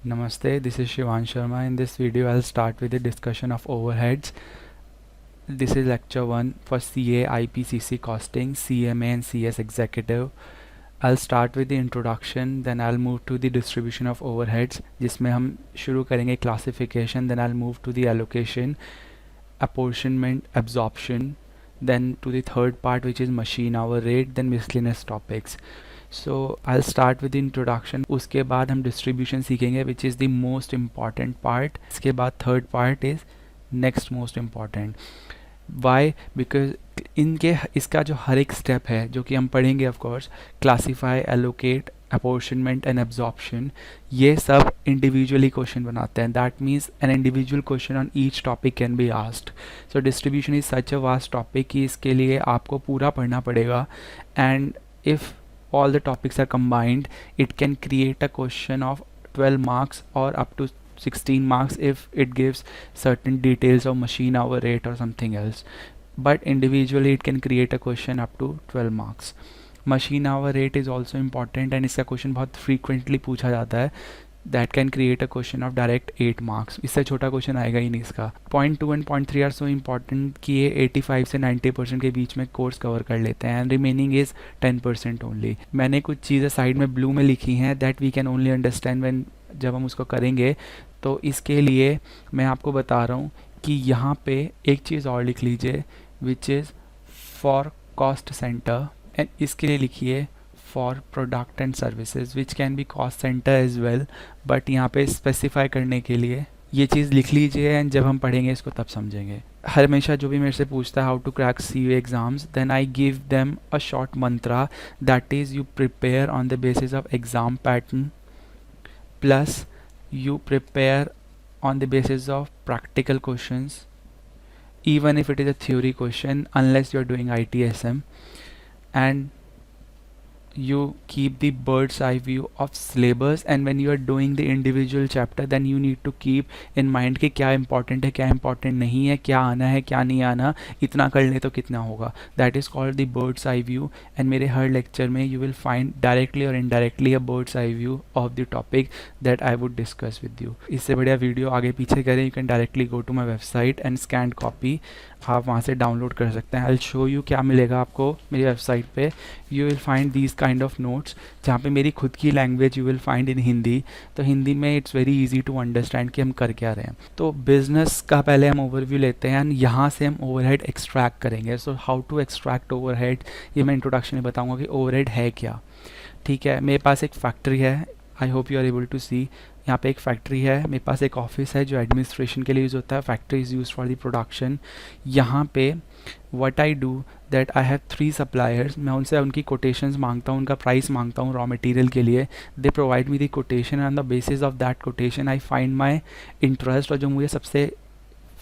Namaste, this is Shivan Sharma. In this video, I'll start with the discussion of overheads. This is lecture 1 for CA, IPCC costing, CMA and CS executive. I'll start with the introduction, then I'll move to the distribution of overheads, जिसमें हम शुरू करेंगे classification, then I'll move to the allocation, apportionment, absorption, then to the third part which is machine hour rate, then miscellaneous topics. So I'll start with the introduction. उसके बाद हम distribution सीखेंगे which is the most important part. इसके बाद third part is next most important. Why? Because इसका जो हर एक step है जो कि हम पढ़ेंगे of course, classify, allocate, apportionment and absorption, ये सब individually question बनाते हैं. That means an individual question on each topic can be asked. So distribution is such a vast topic कि इसके लिए आपको पूरा पढ़ना पड़ेगा, and if all the topics are combined, it can create a question of 12 marks or up to 16 marks if it gives certain details of machine hour rate or something else. But individually it can create a question up to 12 marks. Machine hour rate is also important and इसका question बहुत frequently पूछा जाता है. That can create a question of direct 8 marks. इससे छोटा question आएगा ही नहीं इसका. Point 2 and point 3 are so important कि ये 85 से 90% के बीच में कोर्स कवर कर लेते हैं, एंड रिमेनिंग इज 10% ओनली. मैंने कुछ चीज़ें साइड में ब्लू में लिखी हैं that we can only understand when, जब हम उसको करेंगे. तो इसके लिए मैं आपको बता रहा हूँ कि यहाँ पे एक चीज़ और लिख लीजिए which is for cost centre, and इसके लिए लिखिए for product and services which can be cost center as well, but यहाँ पे specify करने के लिए ये चीज़ लिख लीजिए, एंड जब हम पढ़ेंगे इसको तब समझेंगे. हमेशा जो भी मेरे से पूछता है how to crack CA exams, then I give them a short mantra that is you prepare on the basis of exam pattern plus you prepare on the basis of practical questions, even if it is a theory question, unless you are doing ITSM, and you keep the bird's eye view of syllabus. And when you are doing the individual chapter, then you need to keep in mind कि क्या important है, क्या important नहीं है, क्या आना है, क्या नहीं आना, इतना कर ले तो कितना होगा. That is called the bird's eye view. And मेरे हर lecture में you will find directly or indirectly a bird's eye view of the topic that I would discuss with you. इससे बढ़िया वीडियो आगे पीछे करें, you can directly go to my website and scanned copy आप वहाँ से download कर सकते हैं. I'll show you क्या मिलेगा आपको मेरी वेबसाइट पे. You will find these kind of notes जहाँ पे मेरी खुद की language you will find in Hindi. तो हिंदी में it's very easy to understand कि हम कर क्या रहे हैं. तो बिजनेस का पहले हम ओवरव्यू लेते हैं, यहाँ से हम ओवरहेड एक्सट्रैक्ट करेंगे. So how to extract overhead, ये मैं इंट्रोडक्शन में बताऊँगा कि ओवरहेड है क्या. ठीक है, मेरे पास एक फैक्ट्री है, I hope you are able to see. यहाँ पे एक फैक्ट्री है, मेरे पास एक ऑफिस है जो एडमिनिस्ट्रेशन के लिए यूज़ होता है. Factory is use for the production. यहाँ पे what I do that I have 3 suppliers. मैं उनसे उनकी कोटेशंस मांगता हूँ, उनका प्राइस मांगता हूँ रॉ मटेरियल के लिए. They provide me the quotation, on the basis of that quotation I find my interest, और जो मुझे सबसे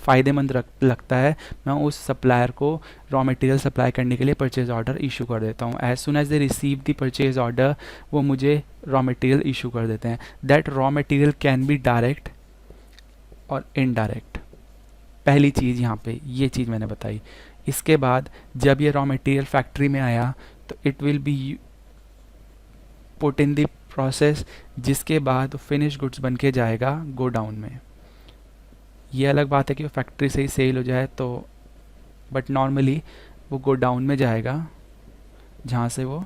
फ़ायदेमंद लगता है मैं उस सप्लायर को रॉ मटेरियल सप्लाई करने के लिए परचेज ऑर्डर इशू कर देता हूँ. As soon as they receive the purchase order वो मुझे रॉ मटेरियल इशू कर देते हैं. दैट raw material can be direct और इनडायरेक्ट. पहली चीज़ यहाँ पे ये चीज़ मैंने बताई. इसके बाद जब ये रॉ मटेरियल फैक्ट्री में आया तो it will be put in the process, जिसके बाद फिनिश गुड्स बन के जाएगा गोडाउन में. ये अलग बात है कि वो फैक्ट्री से ही सेल हो जाए तो, बट नॉर्मली वो गोडाउन में जाएगा जहाँ से वो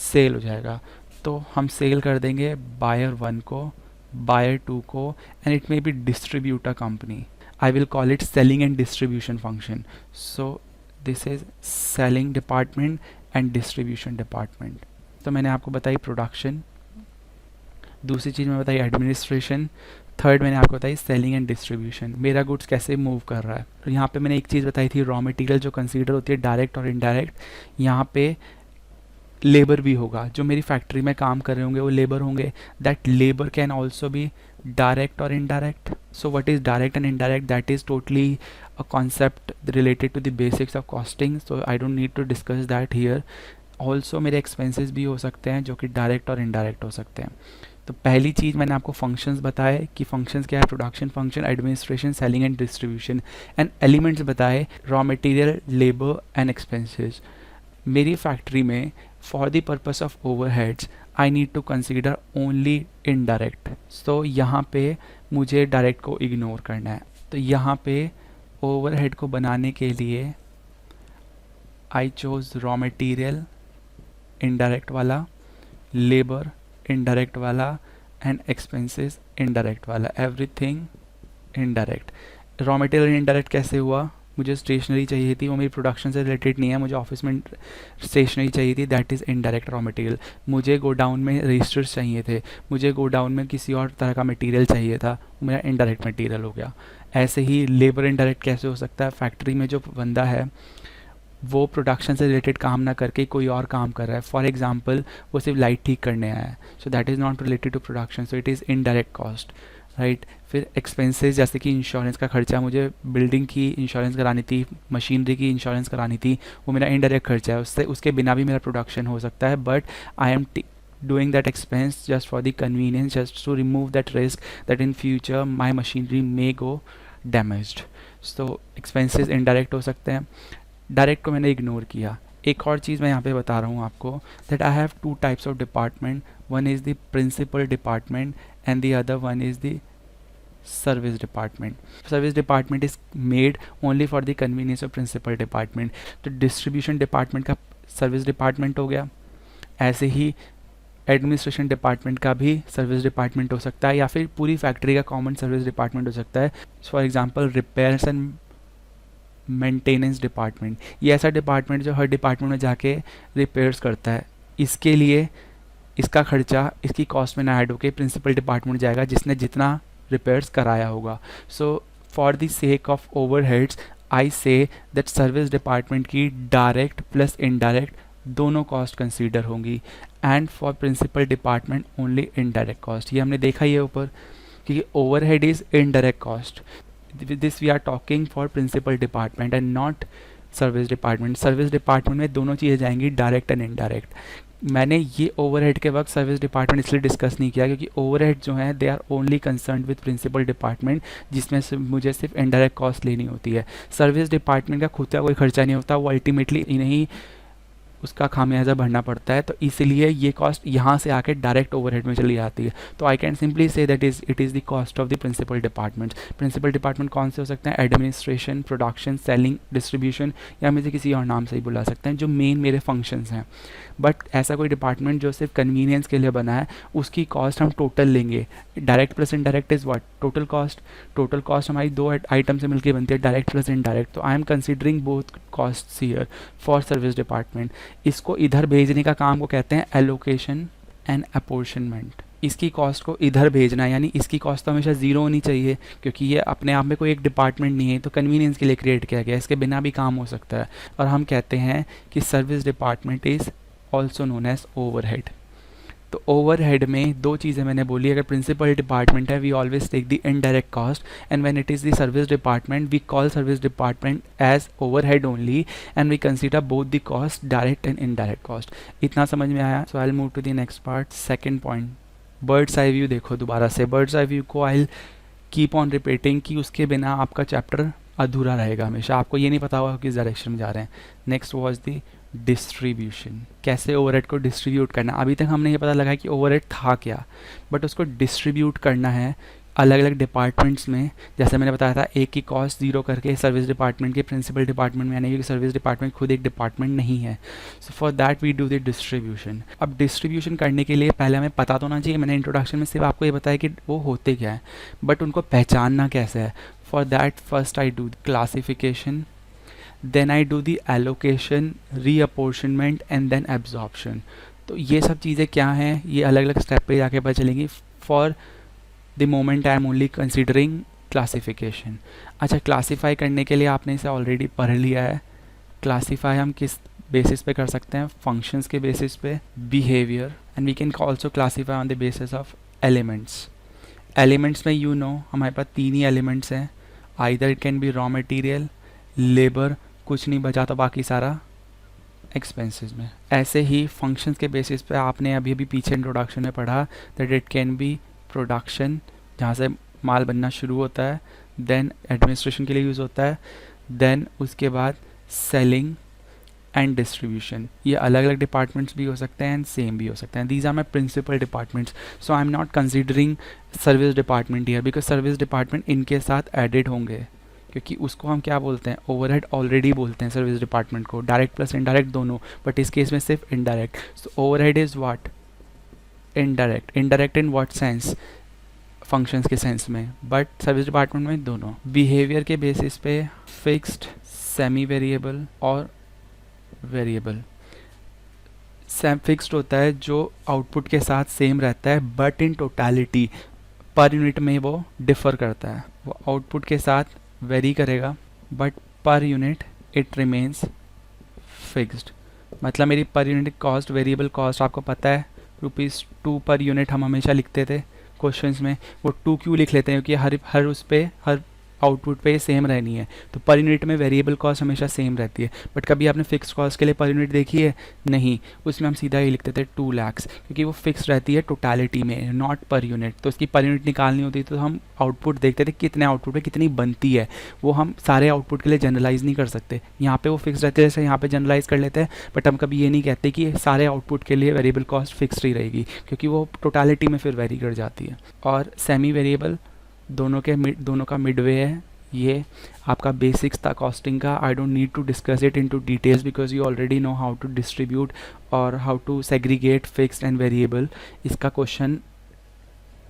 सेल हो जाएगा. तो हम सेल कर देंगे बायर 1 को, बायर 2 को, and it may be distributor company. I will call it selling and distribution function. So this is selling department and distribution department. तो मैंने आपको बताई प्रोडक्शन, दूसरी चीज़ मैं बताई एडमिनिस्ट्रेशन, थर्ड मैंने आपको बताई सेलिंग एंड डिस्ट्रीब्यूशन. मेरा गुड्स कैसे मूव कर रहा है. तो यहाँ पे मैंने एक चीज़ बताई थी, रॉ मटेरियल जो कंसीडर होती है डायरेक्ट और इनडायरेक्ट. यहाँ पे लेबर भी होगा, जो मेरी फैक्ट्री में काम कर रहे होंगे वो लेबर होंगे. That labour can also be direct or indirect. So what is direct and indirect? That is totally a concept related to the basics of costing, so I don't need to discuss that here. Also मेरे expenses भी हो सकते हैं जो कि direct और indirect हो सकते हैं. तो पहली चीज़ मैंने आपको फंक्शंस बताए कि फंक्शंस क्या है, production function, administration, selling and distribution, and elements बताए raw material, labour and expenses. मेरी फैक्ट्री में for the purpose of overheads I need to consider only indirect. So यहाँ पे मुझे डायरेक्ट को इग्नोर करना है। तो यहाँ पे ओवरहेड को बनाने के लिए I chose raw material indirect वाला, लेबर इनडायरेक्ट वाला, एंड एक्सपेंसेस इनडायरेक्ट वाला, everything indirect. Raw material indirect कैसे हुआ? मुझे स्टेशनरी चाहिए थी, वो मेरी प्रोडक्शन से रिलेटेड नहीं है, मुझे ऑफिस में स्टेशनरी चाहिए थी, that is indirect raw material. मुझे गोडाउन में रजिस्टर्स चाहिए थे, मुझे गोडाउन में किसी और तरह का मटेरियल चाहिए था, वो मेरा इनडायरेक्ट मटेरियल हो गया। ऐसे ही लेबर इनडायरेक्ट कैसे हो सकता है? फैक्ट्री में जो बंदा है वो प्रोडक्शन से रिलेटेड काम ना करके कोई और काम कर रहा है, फॉर एग्जांपल वो सिर्फ लाइट ठीक करने आया है, so that is not related to production, so it is indirect cost, right. फिर एक्सपेंसेस जैसे कि इंश्योरेंस का खर्चा, मुझे बिल्डिंग की इंश्योरेंस करानी थी, मशीनरी की इंश्योरेंस करानी थी, वो मेरा इनडायरेक्ट खर्चा है, उससे उसके बिना भी मेरा प्रोडक्शन हो सकता है, but I M doing that expense just for the convenience, just to remove that risk that in future my machinery may go damaged. So expenses indirect हो सकते हैं। डायरेक्ट को मैंने इग्नोर किया। एक और चीज़ मैं यहाँ पे बता रहा हूँ आपको, that I have two types of department, one is the principal department and the other one is the service department. Service department is made only for the convenience of principal department. तो distribution department का service department हो गया, ऐसे ही administration department का भी service department हो सकता है, या फिर पूरी फैक्ट्री का कॉमन सर्विस डिपार्टमेंट हो सकता है। For example repairs and maintenance department, ये ऐसा डिपार्टमेंट जो हर डिपार्टमेंट में जाके रिपेयर्स करता है। इसके लिए इसका खर्चा इसकी कॉस्ट में ना ऐड होकर प्रिंसिपल डिपार्टमेंट जाएगा जिसने जितना रिपेयर्स कराया होगा। So for the sake of overheads I say that service department की डायरेक्ट प्लस इनडायरेक्ट दोनों कॉस्ट कंसीडर होंगी, and for principal department only indirect cost. ये हमने देखा ही है ऊपर कि overhead is indirect cost. This we are talking for principal department and not service department. Service department में दोनों चीज़ें जाएंगी, डायरेक्ट एंड इनडायरेक्ट। मैंने ये ओवरहेड के वक्त सर्विस डिपार्टमेंट इसलिए डिस्कस नहीं किया क्योंकि ओवरहेड जो है they are only concern with principal department, जिसमें से मुझे सिर्फ इनडायरेक्ट कॉस्ट लेनी होती है। सर्विस डिपार्टमेंट का खुद का कोई खर्चा नहीं होता, वो अल्टीमेटली इन्हीं उसका खामियाजा भरना पड़ता है, तो इसलिए ये कॉस्ट यहाँ से आके डायरेक्ट ओवरहेड में चली जाती है। तो I can simply say that it is the cost of the principal department. Principal department कौन से हो सकते हैं? एडमिनिस्ट्रेशन, प्रोडक्शन, सेलिंग, डिस्ट्रीब्यूशन, या मुझे किसी और नाम से ही बुला सकते हैं, जो मेन मेरे फंक्शंस हैं। बट ऐसा कोई डिपार्टमेंट जो सिर्फ कन्वीनियंस के लिए बना है, उसकी कॉस्ट हम टोटल लेंगे। Direct plus indirect is what? Total cost. Total cost हमारी दो आइटम से मिलकर बनती है, डायरेक्ट प्लस इनडायरेक्ट। तो I am considering both cost here for service department. इसको इधर भेजने का काम को कहते हैं एलोकेशन एंड अपोर्शनमेंट। इसकी कॉस्ट को इधर भेजना, यानी इसकी कॉस्ट तो हमेशा ज़ीरो होनी चाहिए क्योंकि ये अपने आप में कोई एक डिपार्टमेंट नहीं है, तो कन्वीनियंस के लिए क्रिएट किया गया, इसके बिना भी काम हो सकता है। और हम कहते हैं कि service department is also known as overhead. तो ओवरहेड में दो चीज़ें मैंने बोली, अगर प्रिंसिपल डिपार्टमेंट है we always take the indirect cost, and when it is the service department we call service department as overhead only, and we consider both the cost direct and indirect cost. इतना समझ में आया? So I will move to the next part, second point, bird's eye view. देखो दोबारा से birds eye view को I keep on repeating कि उसके बिना आपका चैप्टर अधूरा रहेगा हमेशा, आपको ये नहीं पता होगा किस डायरेक्शन में जा रहे हैं। नेक्स्ट वॉज द डिस्ट्रीब्यूशन, कैसे ओवरहेड को डिस्ट्रीब्यूट करना। अभी तक हमने ये पता लगा कि ओवरहेड था क्या, बट उसको डिस्ट्रीब्यूट करना है अलग अलग डिपार्टमेंट्स में। जैसे मैंने बताया था, एक की कॉस्ट ज़ीरो करके सर्विस डिपार्टमेंट के प्रिंसिपल डिपार्टमेंट में आने, क्योंकि सर्विस डिपार्टमेंट खुद एक डिपार्टमेंट नहीं है। So for that we do the distribution. अब डिस्ट्रीब्यूशन करने के लिए पहले हमें पता तो होना चाहिए, मैंने इंट्रोडक्शन में सिर्फ आपको ये बताया कि वो होते क्या है, बट उनको पहचानना कैसे है। For that first I do classification, then I do the allocation, reapportionment and then absorption। तो ये सब चीज़ें क्या हैं, ये अलग अलग स्टेप पे जाके पता चलेंगी। For the moment I am only considering classification. अच्छा, क्लासीफाई करने के लिए आपने इसे ऑलरेडी पढ़ लिया है। क्लासीफाई हम किस बेसिस पे कर सकते हैं? फंक्शंस के बेसिस पे, behaviour, and we can also classify on the basis of elements. Elements में यू नो हमारे पास तीन ही एलिमेंट्स हैं, either it can be raw material, labour, कुछ नहीं बचा तो बाकी सारा एक्सपेंसेस में। ऐसे ही फंक्शंस के बेसिस पे आपने अभी अभी पीछे इंट्रोडक्शन में पढ़ा that it can be production, जहाँ से माल बनना शुरू होता है, देन एडमिनिस्ट्रेशन के लिए यूज़ होता है, देन उसके बाद सेलिंग एंड डिस्ट्रीब्यूशन। ये अलग अलग डिपार्टमेंट्स भी हो सकते हैं एंड सेम भी हो सकते हैं। These are my principal departments, so I am not considering service department here because service department इनके साथ एडेड होंगे, क्योंकि उसको हम क्या बोलते हैं, ओवरहेड ऑलरेडी बोलते हैं सर्विस डिपार्टमेंट को, डायरेक्ट प्लस इनडायरेक्ट दोनों, बट इस केस में सिर्फ indirect. So overhead is what, indirect. Indirect in what sense, functions के सेंस में, बट सर्विस डिपार्टमेंट में दोनों। बिहेवियर के बेसिस पे फिक्स्ड, सेमी वेरिएबल और वेरिएबल। फिक्स्ड होता है जो आउटपुट के साथ सेम रहता है but in totality per unit में वो डिफर करता है। वो आउटपुट के साथ वेरी करेगा but per unit it remains fixed. मतलब मेरी per unit cost, variable cost आपको पता है ₹2 पर यूनिट हम हमेशा लिखते थे क्वेश्चंस में। वो 2 क्यों लिख लेते हैं, क्योंकि हर उस पे, हर आउटपुट पे सेम रहनी है, तो पर यूनिट में वेरिएबल कॉस्ट हमेशा सेम रहती है। बट कभी आपने फिक्स कॉस्ट के लिए पर यूनिट देखी है? नहीं, उसमें हम सीधा ही लिखते थे 2 लाख, क्योंकि वो फिक्स रहती है टोटलिटी में, नॉट पर यूनिट। तो उसकी पर यूनिट निकालनी होती तो हम आउटपुट देखते थे कितने आउटपुट पे कितनी बनती है, वो हम सारे आउटपुट के लिए जनरलाइज नहीं कर सकते। यहाँ पे वो फिक्स रहते हैं, जैसे यहाँ पे जनरलाइज कर लेते हैं, बट हम कभी ये नहीं कहते कि सारे आउटपुट के लिए वेरिएबल कॉस्ट फिक्स ही रहेगी, क्योंकि वो टोटलिटी में फिर वेरी कर जाती है। और सेमी वेरिएबल दोनों का मिडवे है। ये आपका बेसिक्स था कॉस्टिंग का। I don't need to discuss it into details because you already know how to distribute और how to segregate fixed and variable. इसका क्वेश्चन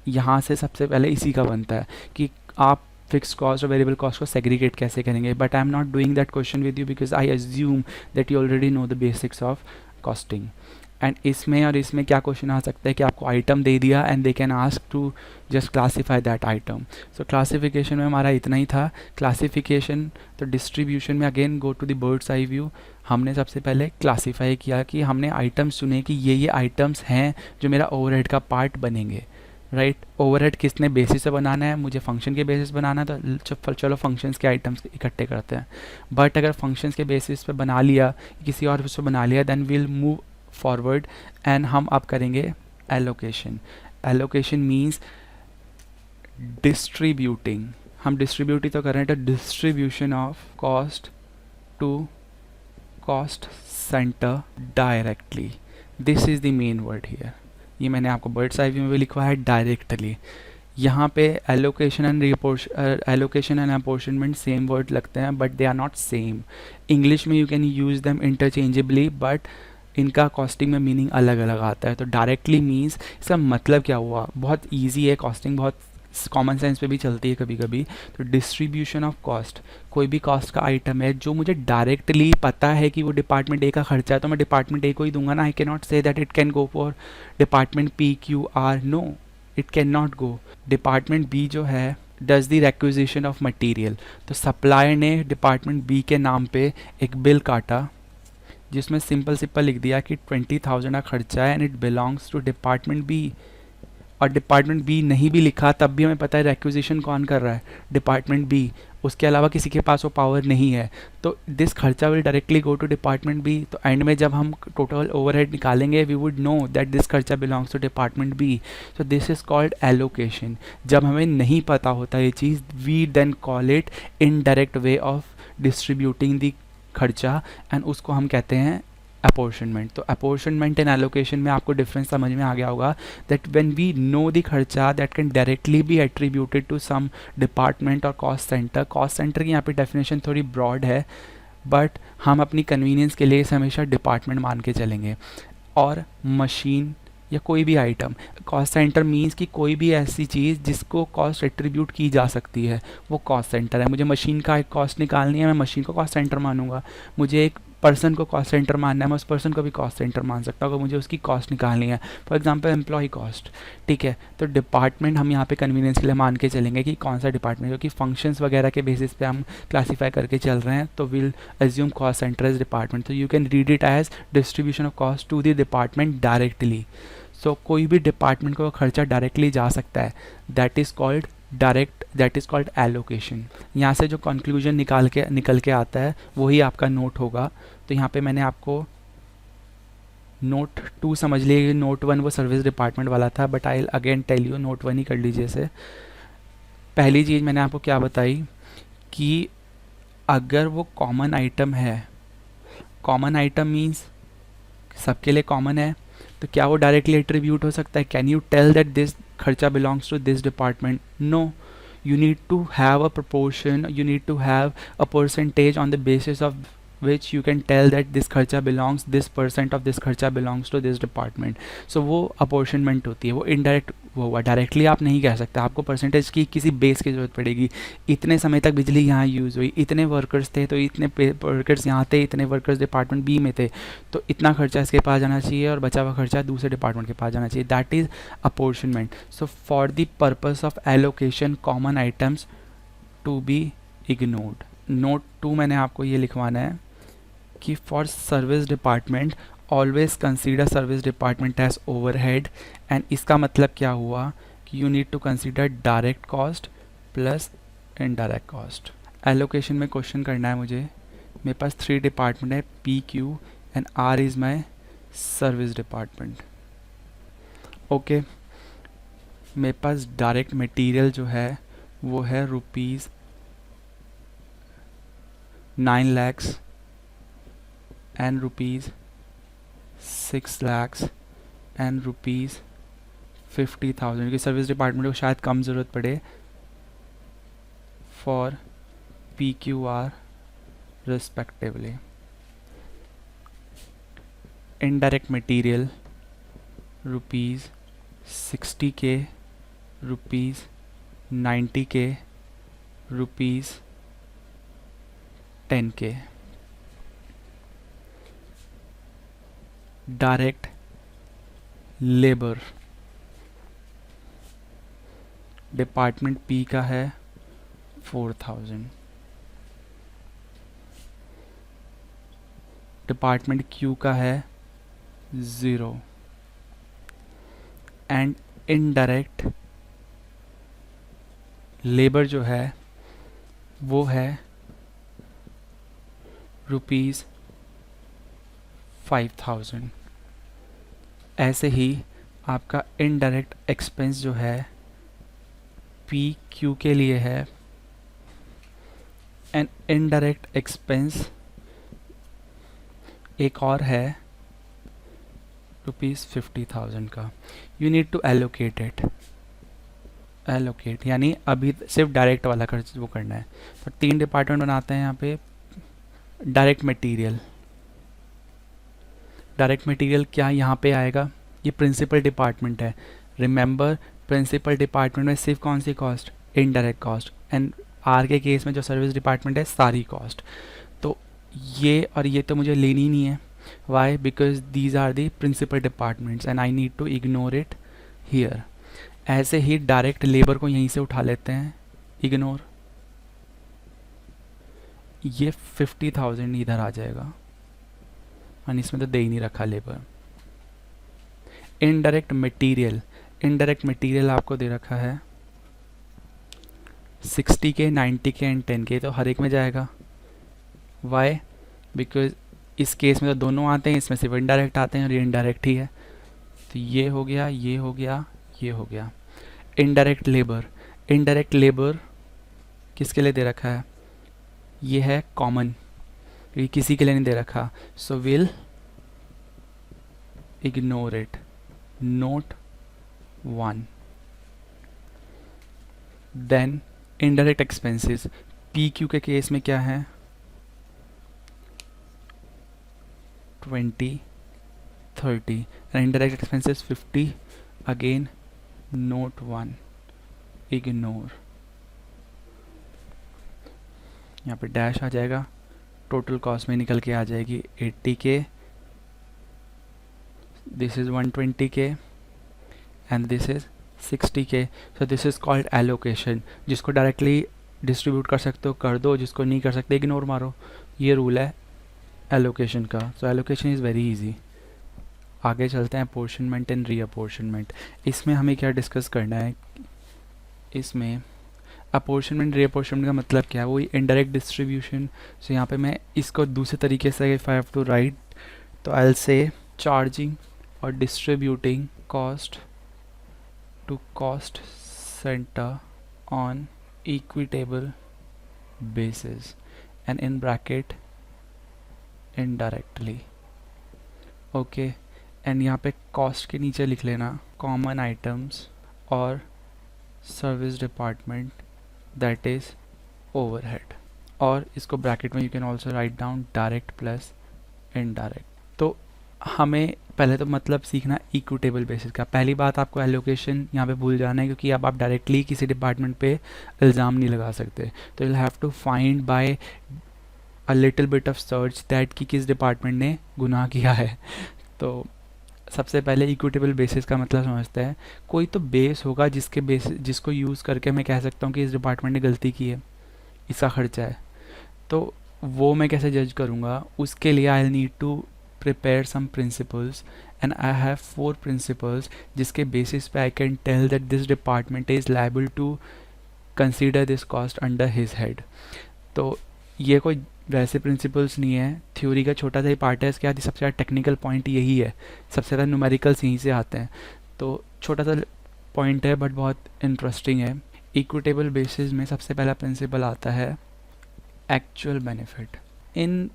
यहाँ से सबसे पहले इसी का बनता है कि आप फिक्स कॉस्ट और वेरिएबल कॉस्ट को सेग्रीगेट कैसे करेंगे, but I am not doing that question with you because I assume that you already know the basics of costing. And इसमें और इसमें क्या क्वेश्चन आ सकता है कि आपको आइटम दे दिया and they can ask to just classify that item. So classification में हमारा इतना ही था। क्लासिफिकेशन तो डिस्ट्रीब्यूशन में again go to the bird's eye view. हमने सबसे पहले क्लासीफाई किया कि हमने आइटम्स चुने कि ये आइटम्स हैं जो मेरा ओवरहेड का पार्ट बनेंगे, राइट। ओवरहेड किसने बेसिस पे बनाना है, मुझे फंक्शन के बेसिस बनाना है, तो चलो फंक्शंस के आइटम्स इकट्ठे करते हैं। बट अगर फंक्शंस के बेसिस पे बना लिया, किसी और उस पर बना लिया, then will move forward and हम अब करेंगे एलोकेशन। Allocation means distributing. हम डिस्ट्रीब्यूट ही तो कर रहे हैं, तो distribution of cost to cost centre directly. This is the main word here. ये मैंने आपको बर्ड्स आई व्यू में भी लिखवा है, डायरेक्टली। यहाँ पे allocation and apportionment same word लगते हैं but they are not same. English में you can use them interchangeably but इनका कॉस्टिंग में मीनिंग अलग अलग आता है। तो डायरेक्टली मीन्स इसका मतलब क्या हुआ, बहुत ईजी है कॉस्टिंग, बहुत कॉमन सेंस पे भी चलती है कभी कभी। तो डिस्ट्रीब्यूशन ऑफ कॉस्ट, कोई भी कॉस्ट का आइटम है जो मुझे डायरेक्टली पता है कि वो डिपार्टमेंट ए का खर्चा है, तो मैं डिपार्टमेंट ए को ही दूंगा ना। I can not say that it can go for department P Q R, no it can not go. Department B जो है does the requisition of material, तो सप्लायर ने डिपार्टमेंट बी के नाम पे एक बिल काटा जिसमें सिंपल लिख दिया कि 20,000 का खर्चा है and it belongs to department B. और डिपार्टमेंट बी नहीं भी लिखा तब भी हमें पता है रिक्विजिशन कौन कर रहा है, डिपार्टमेंट बी। उसके अलावा किसी के पास वो पावर नहीं है, तो दिस खर्चा will directly go to department B. तो एंड में जब हम टोटल ओवरहेड निकालेंगे we would know that this खर्चा belongs to department B. So this is called allocation. जब हमें नहीं पता होता ये चीज़, we then call it indirect way of distributing the खर्चा एंड उसको हम कहते हैं अपॉर्शनमेंट। तो अपॉर्शनमेंट एंड एलोकेशन में आपको डिफरेंस समझ में आ गया होगा that when we know the खर्चा that can directly be attributed to some department और कॉस्ट सेंटर। कॉस्ट सेंटर की यहाँ पे डेफिनेशन थोड़ी ब्रॉड है बट हम अपनी कन्वीनियंस के लिए इसे हमेशा डिपार्टमेंट मान के चलेंगे। और मशीन या कोई भी आइटम, कॉस्ट सेंटर मीन्स कि कोई भी ऐसी चीज़ जिसको कॉस्ट एट्रीब्यूट की जा सकती है वो कॉस्ट सेंटर है। मुझे मशीन का एक कॉस्ट निकालनी है, मैं मशीन को कॉस्ट सेंटर मानूंगा। मुझे एक पर्सन को कॉस्ट सेंटर मानना है, मैं उस पर्सन को भी कॉस्ट सेंटर मान सकता हूँ अगर मुझे उसकी कॉस्ट निकालनी है। फॉर एग्जांपल एम्प्लॉय कॉस्ट, ठीक है। तो डिपार्टमेंट हम यहाँ पे कन्वीनियंस के लिए मान के चलेंगे कि कौन सा डिपार्टमेंट, क्योंकि फंक्शंस वगैरह के बेसिस पे हम क्लासीफाई करके चल रहे हैं, तो will assume cost centre as department. तो you can read it as distribution of cost to the department directly. So कोई भी डिपार्टमेंट को खर्चा डायरेक्टली जा सकता है, that is called direct, that is called allocation. यहाँ से जो कंक्लूजन निकल के आता है वही आपका नोट होगा। तो यहाँ पे मैंने आपको नोट 2 समझ लिए, नोट 1 वो सर्विस डिपार्टमेंट वाला था but I again tell you note 1 ही कर लीजिए इसे। पहली चीज़ मैंने आपको क्या बताई कि अगर वो कॉमन आइटम है, कॉमन आइटम मीन्स सबके लिए कॉमन है, तो क्या वो डायरेक्टली एट्रीब्यूट हो सकता है? Can you tell that this खर्चा belongs to this department? No, you need to have a proportion, you need to have a percentage on the basis of which you can tell that this खर्चा belongs, this percent of this खर्चा belongs to this department. So वो apportionment होती है, वो indirect वो हुआ, directly आप नहीं कह सकते, आपको परसेंटेज की किसी बेस की ज़रूरत पड़ेगी। इतने समय तक बिजली यहाँ यूज़ हुई, इतने वर्कर्स थे तो इतने वर्कर्स यहाँ थे, इतने वर्कर्स डिपार्टमेंट बी में थे, तो इतना खर्चा इसके पास जाना चाहिए और बचा हुआ खर्चा दूसरे डिपार्टमेंट के पास जाना चाहिए। That is apportionment. So for the purpose of allocation common items to be ignored. Note 2 मैंने आपको ये लिखवाना है कि for service department always consider service department as overhead, and इसका मतलब क्या हुआ कि you need to consider direct cost plus indirect cost. Allocation में क्वेश्चन करना है मुझे, मेरे पास 3 डिपार्टमेंट है, P Q and R is my service department. Okay, मेरे पास डायरेक्ट मटेरियल जो है वो है rupees 9 lakhs and rupees 6 lakhs and rupees 50,000, क्योंकि सर्विस डिपार्टमेंट को शायद कम ज़रूरत पड़े for P Q are respectively. Indirect material rupees 60K, rupees 90K, rupees 10K। Direct labour department P का है 4,000, डिपार्टमेंट क्यू का है 0, एंड इनडायरेक्ट लेबर जो है वो है रुपीज़ 5,000। ऐसे ही आपका इनडायरेक्ट एक्सपेंस जो है पी क्यू के लिए है, एंड इनडायरेक्ट एक्सपेंस एक और है रुपीज़ 50,000 का। You need to allocate it, allocate यानी अभी सिर्फ डायरेक्ट वाला खर्च वो करना है। तो 3 डिपार्टमेंट बनाते हैं यहाँ पे। डायरेक्ट मटेरियल, डायरेक्ट मटेरियल क्या यहाँ पे आएगा? ये प्रिंसिपल डिपार्टमेंट है। रिमेंबर, प्रिंसिपल डिपार्टमेंट में सिर्फ कौन सी cost? Indirect cost. And R के केस में जो सर्विस डिपार्टमेंट है सारी कॉस्ट। तो ये और ये तो मुझे लेनी नहीं है। Why? Because these are the principal departments and I need to ignore it here. ऐसे ही डायरेक्ट लेबर को यहीं से उठा लेते हैं, इग्नोर। ये 50,000 इधर आ जाएगा और इसमें तो दे ही नहीं रखा labour. Indirect material, indirect material आपको दे रखा है 60K, 90K एंड 10K, तो हर एक में जाएगा। वाई? बिकॉज इस केस में तो दोनों आते हैं, इसमें सिर्फ इनडायरेक्ट आते हैं और ये इनडायरेक्ट ही है। तो ये हो गया, ये हो गया, ये हो गया। इनडायरेक्ट लेबर, इनडायरेक्ट लेबर किसके लिए दे रखा है? ये है कॉमन, ये किसी के लिए नहीं दे रखा। So will ignore it. Note 1। Then indirect expenses, P Q के केस में क्या है? 20, 30 and indirect expenses 50। Again note 1, ignore. यहाँ पे डैश आ जाएगा, टोटल कॉस्ट में निकल के आ जाएगी 80K, this is 120K and this is 60K। So this is called allocation. जिसको डायरेक्टली डिस्ट्रीब्यूट कर सकते हो कर दो, जिसको नहीं कर सकते इग्नोर मारो। ये रूल है एलोकेशन का। सो एलोकेशन इज़ वेरी इजी। आगे चलते हैं अपोर्शनमेंट एंड रीअपोर्शनमेंट। इसमें हमें क्या डिस्कस करना है? इसमें अपोर्शनमेंट रीअपोर्शनमेंट का मतलब क्या है? वही इनडायरेक्ट डिस्ट्रीब्यूशन। सो यहाँ पे मैं इसको दूसरे तरीके से if I have to write, तो आई विल से चार्जिंग और distributing cost to cost centre on equitable basis, and in bracket indirectly. Okay, and यहाँ पे कॉस्ट के नीचे लिख लेना कॉमन आइटम्स और service department that is overhead, और इसको ब्रैकेट में you can also write down direct plus indirect. तो हमें पहले तो मतलब सीखना इक्विटेबल बेसिस का। पहली बात, आपको एलोकेशन यहाँ पे भूल जाना है, क्योंकि अब आप डायरेक्टली किसी डिपार्टमेंट पे इल्ज़ाम नहीं लगा सकते। तो you have to find by a little bit of search that कि किस डिपार्टमेंट ने गुनाह किया है। तो सबसे पहले इक्विटेबल बेसिस का मतलब समझते हैं। कोई तो बेस होगा जिसके बेस जिसको यूज़ करके मैं कह सकता हूँ कि इस डिपार्टमेंट ने गलती की है, इसका खर्चा है। तो वो मैं कैसे जज करूँगा? उसके लिए I need to prepare some principles, and I have 4 principles जिसके बेसिस पे I can tell that this department is liable to consider this cost under his head. तो ये कोई वैसे प्रिंसिपल्स नहीं है, थ्योरी का छोटा सा ही पार्ट है। इसके बाद सबसे ज़्यादा टेक्निकल पॉइंट यही है, सबसे ज़्यादा न्यूमेरिकल्स यहीं से आते हैं। तो छोटा सा पॉइंट है बट बहुत इंटरेस्टिंग है। इक्विटेबल बेसिस में सबसे पहला प्रिंसिपल आता है एक्चुअल बेनिफिट। इन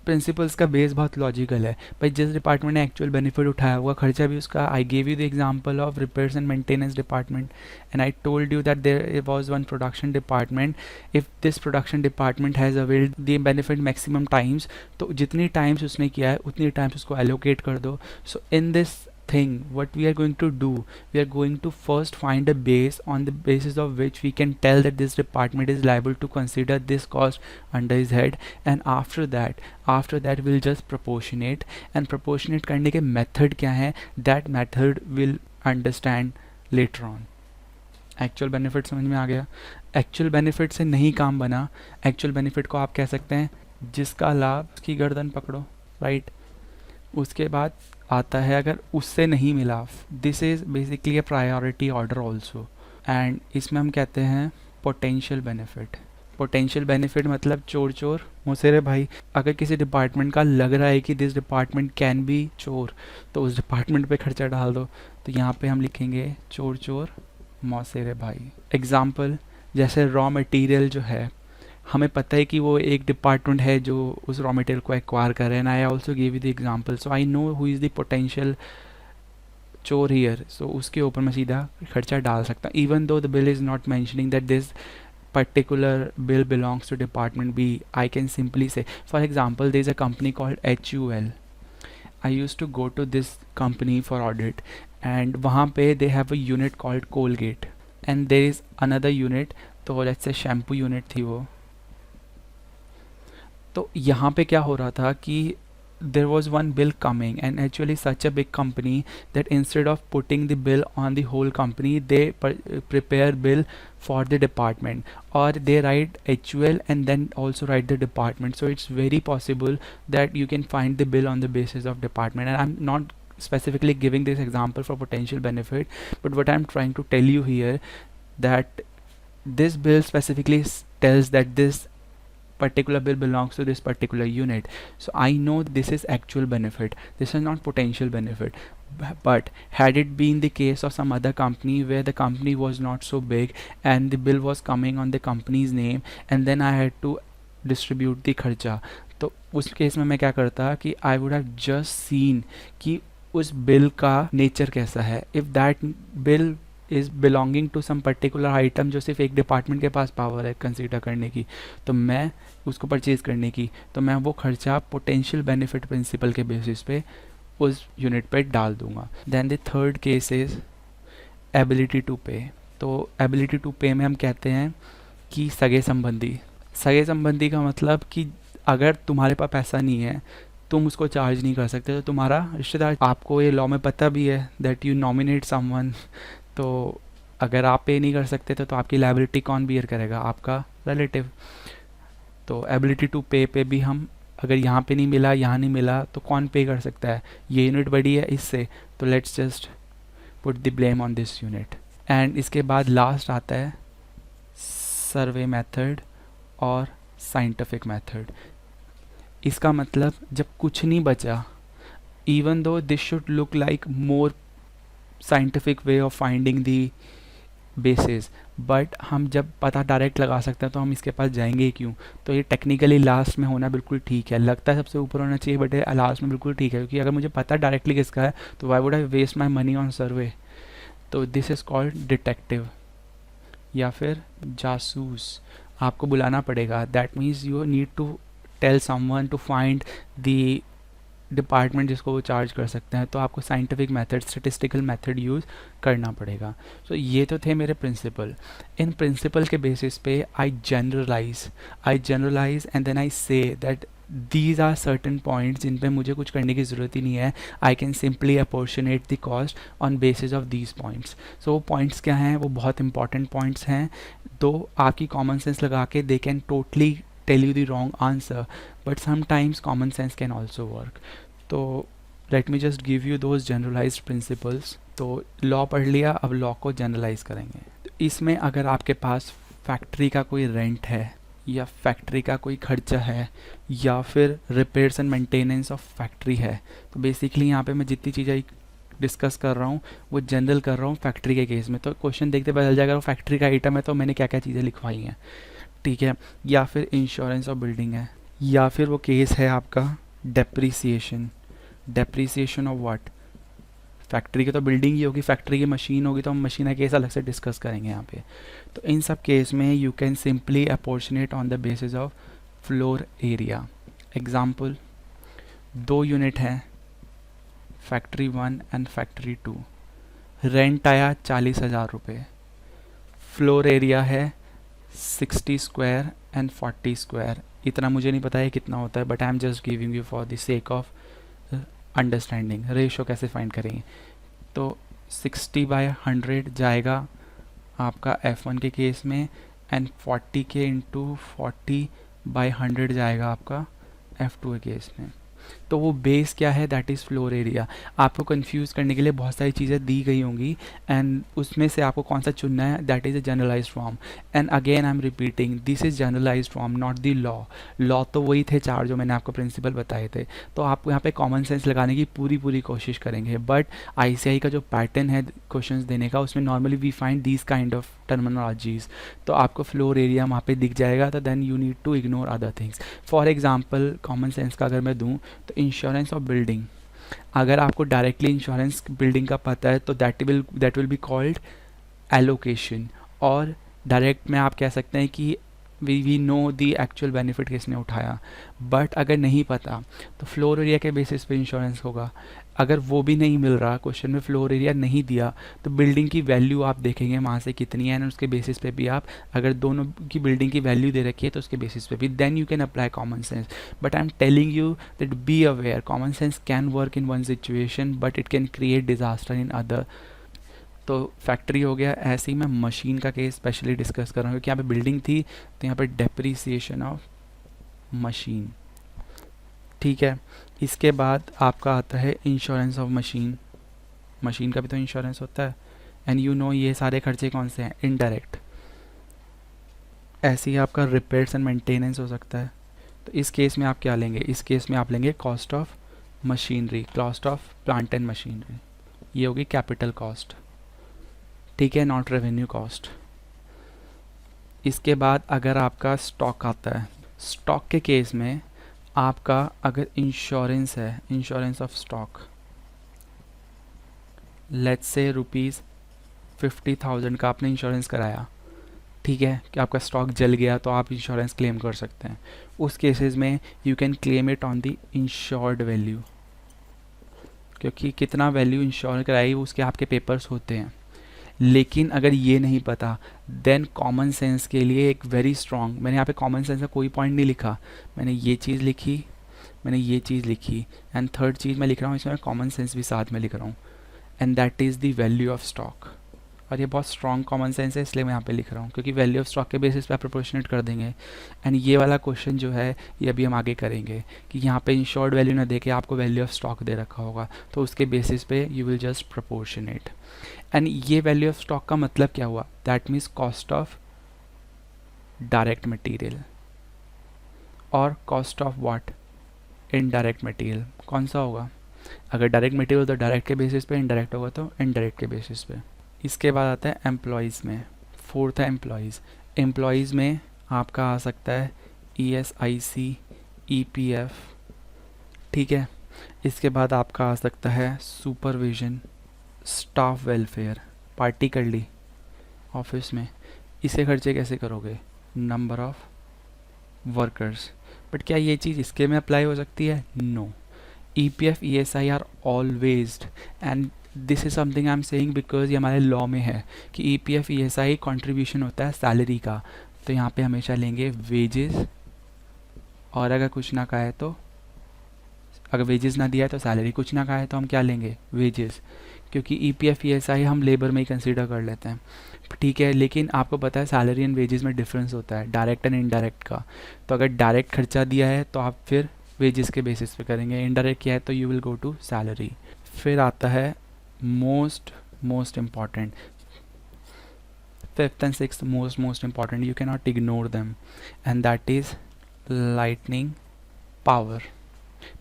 प्रिंसिपल्स का बेस बहुत लॉजिकल है भाई। जिस डिपार्टमेंट ने एक्चुअल बेनिफिट उठाया हुआ, खर्चा भी उसका। I gave you the example of repairs and maintenance department, and I told you that there was one production department. If this production department has availed the benefit maximum times, तो जितनी times उसने किया है उतनी times उसको allocate कर दो। So in this thing, what we are going to do, we are going to first find a base on the basis of which we can tell that this department is liable to consider this cost under his head, and after that we'll just proportionate, and proportionate करने के method क्या है, that method will understand later on। Actual benefit समझ में आ गया? Actual benefit से नहीं काम बना। एक्चुअल बेनिफिट को आप कह सकते हैं जिसका लाभ उसकी गर्दन पकड़ो, राइट। उसके बाद आता है अगर उससे नहीं मिला, this is basically a priority order also, and इसमें हम कहते हैं पोटेंशियल बेनिफिट। पोटेंशियल बेनिफिट मतलब चोर चोर मुसेरे भाई। अगर किसी डिपार्टमेंट का लग रहा है कि दिस डिपार्टमेंट कैन बी चोर, तो उस डिपार्टमेंट पे खर्चा डाल दो। तो यहाँ पे हम लिखेंगे चोर चोर मौसेरे भाई। एग्जाम्पल, जैसे रॉ मटेरियल जो है, हमें पता है कि वो एक डिपार्टमेंट है जो उस रॉ मटेरियल को एक्वायर कर रहे हैं। I also give you the example, so I know who is the potential चोर हियर। सो उसके ऊपर मैं सीधा खर्चा डाल सकता हूँ, even though the bill is not mentioning that this particular bill belongs to department B. I can simply say, for example, there is a company called HUL. I used to go to this company for audit, and वहाँ पे they have a unit called Colgate, and there is another unit, तो let's say shampoo unit थी वो। तो यहाँ पे क्या हो रहा था कि there was one bill coming, and actually such a big company that instead of putting the bill on the whole company, they prepare bill for the department, or they write HUL and then also write the department. So it's very possible that you can find the bill on the basis of department, and I'm not specifically giving this example for potential benefit, but what I'm trying to tell you here, that this bill specifically tells that this particular bill belongs to this particular unit. So I know this is actual benefit, this is not potential benefit. But had it been the case of some other company where the company was not so big and the bill was coming on the company's name, and then I had to distribute the खर्चा, तो उस case में मैं क्या करता कि I would have just seen कि उस बिल का नेचर कैसा है। if that bill is belonging to some particular item जो सिर्फ एक डिपार्टमेंट के पास पावर है कंसीडर करने की, तो मैं उसको परचेज़ करने की, तो मैं वो खर्चा पोटेंशियल बेनिफिट प्रिंसिपल के बेसिस पे उस यूनिट पे डाल दूंगा। Then the third case is ability to pay. तो एबिलिटी टू पे में हम कहते हैं कि सगे संबंधी का मतलब कि अगर तुम्हारे पास पैसा नहीं है, तुम उसको चार्ज नहीं कर सकते, तो तुम्हारा रिश्तेदार, आपको ये लॉ में पता भी है दैट यू नॉमिनेट समवन, तो अगर आप पे नहीं कर सकते तो आपकी लायबिलिटी कौन बियर करेगा? आपका रिलेटिव। तो एबिलिटी टू पे पे भी हम, अगर यहाँ पे नहीं मिला, यहाँ नहीं मिला, तो कौन पे कर सकता है? ये यूनिट बड़ी है इससे, तो let's just put the blame on this unit. And इसके बाद लास्ट आता है सर्वे मेथड और साइंटिफिक मेथड। इसका मतलब जब कुछ नहीं बचा, even though this should look like more scientific way of finding the basis, but हम जब पता डायरेक्ट लगा सकते हैं तो हम इसके पास जाएंगे ही क्यों? तो ये टेक्निकली लास्ट में होना बिल्कुल ठीक है, लगता है सबसे ऊपर होना चाहिए बट ये लास्ट में बिल्कुल ठीक है, क्योंकि अगर मुझे पता डायरेक्टली किसका है तो why would I waste my money on survey? तो दिस इज़ कॉल्ड डिटेक्टिव या फिर जासूस। आपको बुलाना पड़ेगा, that means you need to tell someone to find the department जिसको वो चार्ज कर सकते हैं, तो आपको scientific method, statistical method use करना पड़ेगा। सो ये तो थे मेरे प्रिंसिपल। इन प्रिंसिपल के बेसिस पे I generalise and then I say that these are certain points जिन पे मुझे कुछ करने की ज़रूरत ही नहीं है, I can simply apportion the cost on basis of these points. So वो पॉइंट्स क्या हैं? वो बहुत इंपॉर्टेंट पॉइंट्स हैं, तो आपकी कॉमन सेंस लगा के they can totally tell you the wrong answer, but sometimes common sense can also work. तो let me just give you those generalised principles. तो लॉ पढ़ लिया, अब लॉ को जनरलाइज करेंगे। तो इसमें अगर आपके पास फैक्ट्री का कोई रेंट है या फैक्ट्री का कोई खर्चा है या फिर repairs and maintenance of factory है, तो बेसिकली यहाँ पे मैं जितनी चीज़ें डिस्कस कर रहा हूँ वो जनरल कर रहा हूँ फैक्ट्री के केस में। तो क्वेश्चन देखते पता चल जाएगा वो फैक्ट्री का आइटम है तो मैंने क्या क्या चीज़ें लिखवाई हैं, ठीक है। या फिर इंश्योरेंस ऑफ बिल्डिंग है, या फिर वो केस है आपका depreciation. Depreciation of what? Factory की तो बिल्डिंग ही होगी, फैक्ट्री की मशीन होगी तो हम मशीन का केस अलग से डिस्कस करेंगे यहाँ पे। तो इन सब केस में you can simply apportion on the basis of floor area. Example, 2 unit हैं, फैक्ट्री 1 एंड फैक्ट्री 2, रेंट आया 40,000 रुपये, फ्लोर एरिया है 60 स्क्वायर एंड 40 स्क्वायर। इतना मुझे नहीं पता है कितना होता है, but I am just giving you for the sake of understanding. Ratio कैसे फाइंड करेंगे? तो 60/100 जाएगा आपका F1 के केस में, एंड 40 के इंटू 40/100 जाएगा आपका F2 के केस में। तो वो बेस क्या है? That is floor area. आपको कंफ्यूज करने के लिए बहुत सारी चीज़ें दी गई होंगी एंड उसमें से आपको कौन सा चुनना है, that is a generalised form. And again I am repeating, this is generalised form, not the law. Law तो वही थे 4 जो मैंने आपको प्रिंसिपल बताए थे। तो आप यहाँ पे कॉमन सेंस लगाने की पूरी कोशिश करेंगे, बट ICI का जो पैटर्न है क्वेश्चन देने का, उसमें normally we find these kind of terminologies. तो आपको फ्लोर एरिया वहाँ पे दिख जाएगा, तो then you need to ignore other things. For example common sense का अगर मैं दूँ तो इंश्योरेंस ऑफ बिल्डिंग, अगर आपको डायरेक्टली इंश्योरेंस बिल्डिंग का पता है तो that will be called allocation, और डायरेक्ट में आप कह सकते हैं कि we know the actual benefit किसने उठाया। बट अगर नहीं पता तो फ्लोर एरिया के बेसिस पे इंश्योरेंस होगा। अगर वो भी नहीं मिल रहा, क्वेश्चन में फ्लोर एरिया नहीं दिया, तो बिल्डिंग की वैल्यू आप देखेंगे वहाँ से कितनी है, एंड उसके बेसिस पे भी आप, अगर दोनों की बिल्डिंग की वैल्यू दे रखी है तो उसके बेसिस पे भी then you can apply common sense. But I am telling you that be aware, common sense can work in one situation but it can create disaster in other. तो factory हो गया। ऐसे ही मैं मशीन का case specially discuss कर रहा हूँ क्योंकि यहाँ पे बिल्डिंग थी, तो यहाँ पे डेप्रीसिएशन ऑफ मशीन, ठीक है। इसके बाद आपका आता है इंश्योरेंस ऑफ मशीन। मशीन का भी तो इंश्योरेंस होता है, एंड यू नो ये सारे खर्चे कौन से हैं? इनडायरेक्ट। ऐसे ही आपका रिपेयर्स एंड मेंटेनेंस हो सकता है। तो इस केस में आप क्या लेंगे? इस केस में आप लेंगे cost of machinery, cost of plant and machinery, ये होगी कैपिटल कॉस्ट, ठीक है, नॉट रेवेन्यू कॉस्ट। इसके बाद अगर आपका स्टॉक आता है, स्टॉक के केस में आपका अगर इंश्योरेंस है, insurance of stock, let's say ₹50,000 का आपने इंश्योरेंस कराया, ठीक है, कि आपका स्टॉक जल गया तो आप इंश्योरेंस क्लेम कर सकते हैं। उस केसेस में you can claim it on the insured value, क्योंकि कितना वैल्यू इंश्योर कराई उसके आपके पेपर्स होते हैं। लेकिन अगर ये नहीं पता, देन कॉमन सेंस के लिए एक वेरी स्ट्रॉन्ग, मैंने यहाँ पे कॉमन सेंस का कोई पॉइंट नहीं लिखा, मैंने ये चीज़ लिखी, मैंने ये चीज़ लिखी, एंड थर्ड चीज़ मैं लिख रहा हूँ इसमें कॉमन सेंस भी साथ में लिख रहा हूँ, and that is the value of stock. और ये बहुत स्ट्रॉन्ग कॉमन सेंस है इसलिए मैं यहाँ पे लिख रहा हूँ, क्योंकि वैल्यू ऑफ स्टॉक के बेसिस पे आप प्रोपोर्शनेट कर देंगे। एंड ये वाला क्वेश्चन जो है ये अभी हम आगे करेंगे कि यहाँ पे इंश्योर्ड वैल्यू ना दे के आपको वैल्यू ऑफ स्टॉक दे रखा होगा, तो उसके बेसिस पे you will just proportionate. And ये वैल्यू ऑफ स्टॉक का मतलब क्या हुआ? That means cost of direct material और cost of what? Indirect material. कौन सा होगा? अगर डायरेक्ट मटेरियल तो डायरेक्ट के बेसिस पे, इनडायरेक्ट होगा तो इनडायरेक्ट के बेसिस पे। इसके बाद आता है एम्प्लॉयज़ में, फोर्थ है एम्प्लॉयज़। एम्प्लॉयज़ में आपका आ सकता है ESIC, EPF, ठीक है। इसके बाद आपका आ सकता है सुपरविजन, स्टाफ वेलफेयर, पार्टी कर ली ऑफिस में। इसके खर्चे कैसे करोगे? Number of workers. बट क्या ये चीज़ इसके में अप्लाई हो सकती है? No. EPF ESI are always, and this is something I am saying because ये हमारे लॉ में है कि EPF ESI कंट्रीब्यूशन होता है सैलरी का, तो यहाँ पे हमेशा लेंगे वेजेस, और अगर कुछ ना कहा है तो, अगर वेजेस ना दिया है तो सैलरी, कुछ ना कहा है तो हम क्या लेंगे? वेजेस, क्योंकि EPF ESI हम लेबर में ही कंसीडर कर लेते हैं, ठीक है। लेकिन आपको पता है सैलरी एंड वेजेस में डिफरेंस होता है, डायरेक्ट एंड इनडायरेक्ट का। तो अगर डायरेक्ट खर्चा दिया है तो आप फिर वेजेस के बेसिस पे करेंगे, इनडायरेक्ट किया है तो you will go to salary. फिर आता है most important, fifth and sixth most important, you can not ignore them, and that is lightning power.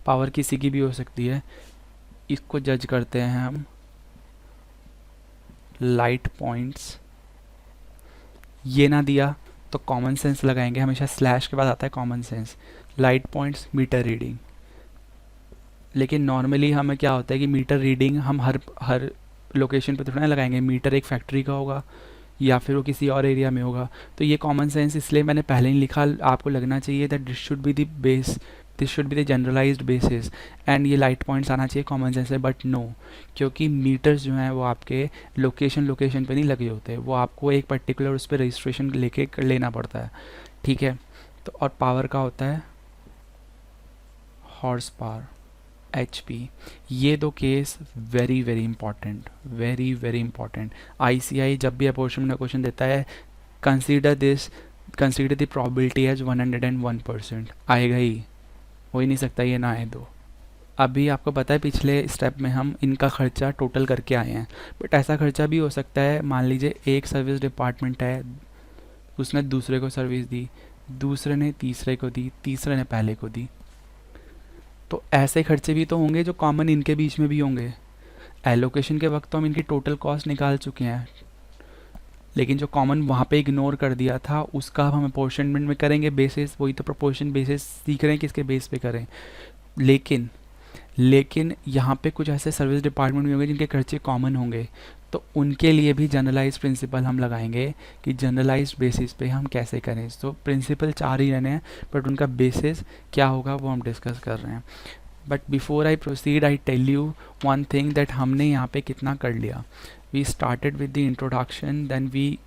Power किसी की भी हो सकती है, इसको जज करते हैं हम लाइट पॉइंट्स। ये ना दिया तो कॉमन सेंस लगाएंगे, हमेशा स्लैश के बाद आता है common sense. Light points meter reading, लेकिन नॉर्मली हमें क्या होता है कि मीटर रीडिंग हम हर लोकेशन पे थोड़ा ना लगाएंगे। मीटर एक फैक्ट्री का होगा या फिर वो किसी और एरिया में होगा, तो ये कॉमन सेंस इसलिए मैंने पहले ही लिखा, आपको लगना चाहिए that this should be the base, this should be the generalised basis, and ये लाइट पॉइंट्स आना चाहिए कॉमन सेंस से, बट नो, क्योंकि मीटर्स जो हैं वो आपके लोकेशन पे नहीं लगे होते, वो आपको एक पर्टिकुलर उस पर रजिस्ट्रेशन लेके लेना पड़ता है, ठीक है। तो और पावर का होता है हॉर्स पावर, HP। ये दो case very very important, very important. ICI जब भी अपॉर्चुनिटी क्वेश्चन देता है, consider this, consider the probability as 101%, आएगा ही, हो ही नहीं सकता ये ना आए दो। अभी आपको पता है पिछले स्टेप में हम इनका खर्चा टोटल करके आए हैं, बट ऐसा खर्चा भी हो सकता है, मान लीजिए एक सर्विस डिपार्टमेंट है, उसने दूसरे को सर्विस दी, दूसरे ने तीसरे को दी, तीसरे ने पहले को दी, तो ऐसे खर्चे भी तो होंगे जो कॉमन इनके बीच में भी होंगे। एलोकेशन के वक्त तो हम इनकी टोटल कॉस्ट निकाल चुके हैं, लेकिन जो कॉमन वहाँ पे इग्नोर कर दिया था उसका हम अपॉर्चनमेंट में करेंगे बेसिस, वही तो प्रोपोर्शन बेसिस सीख रहे हैं किसके बेस पे करें। लेकिन यहाँ पे कुछ ऐसे सर्विस डिपार्टमेंट भी होंगे जिनके खर्चे कॉमन होंगे, तो उनके लिए भी जनरलाइज प्रिंसिपल हम लगाएंगे कि जनरलाइज बेसिस पे हम कैसे करें। तो प्रिंसिपल 4 ही रहने हैं, बट उनका बेसिस क्या होगा वो हम डिस्कस कर रहे हैं। But before I proceed I tell you one thing, that हमने यहाँ पे कितना कर लिया। We started with the introduction, then we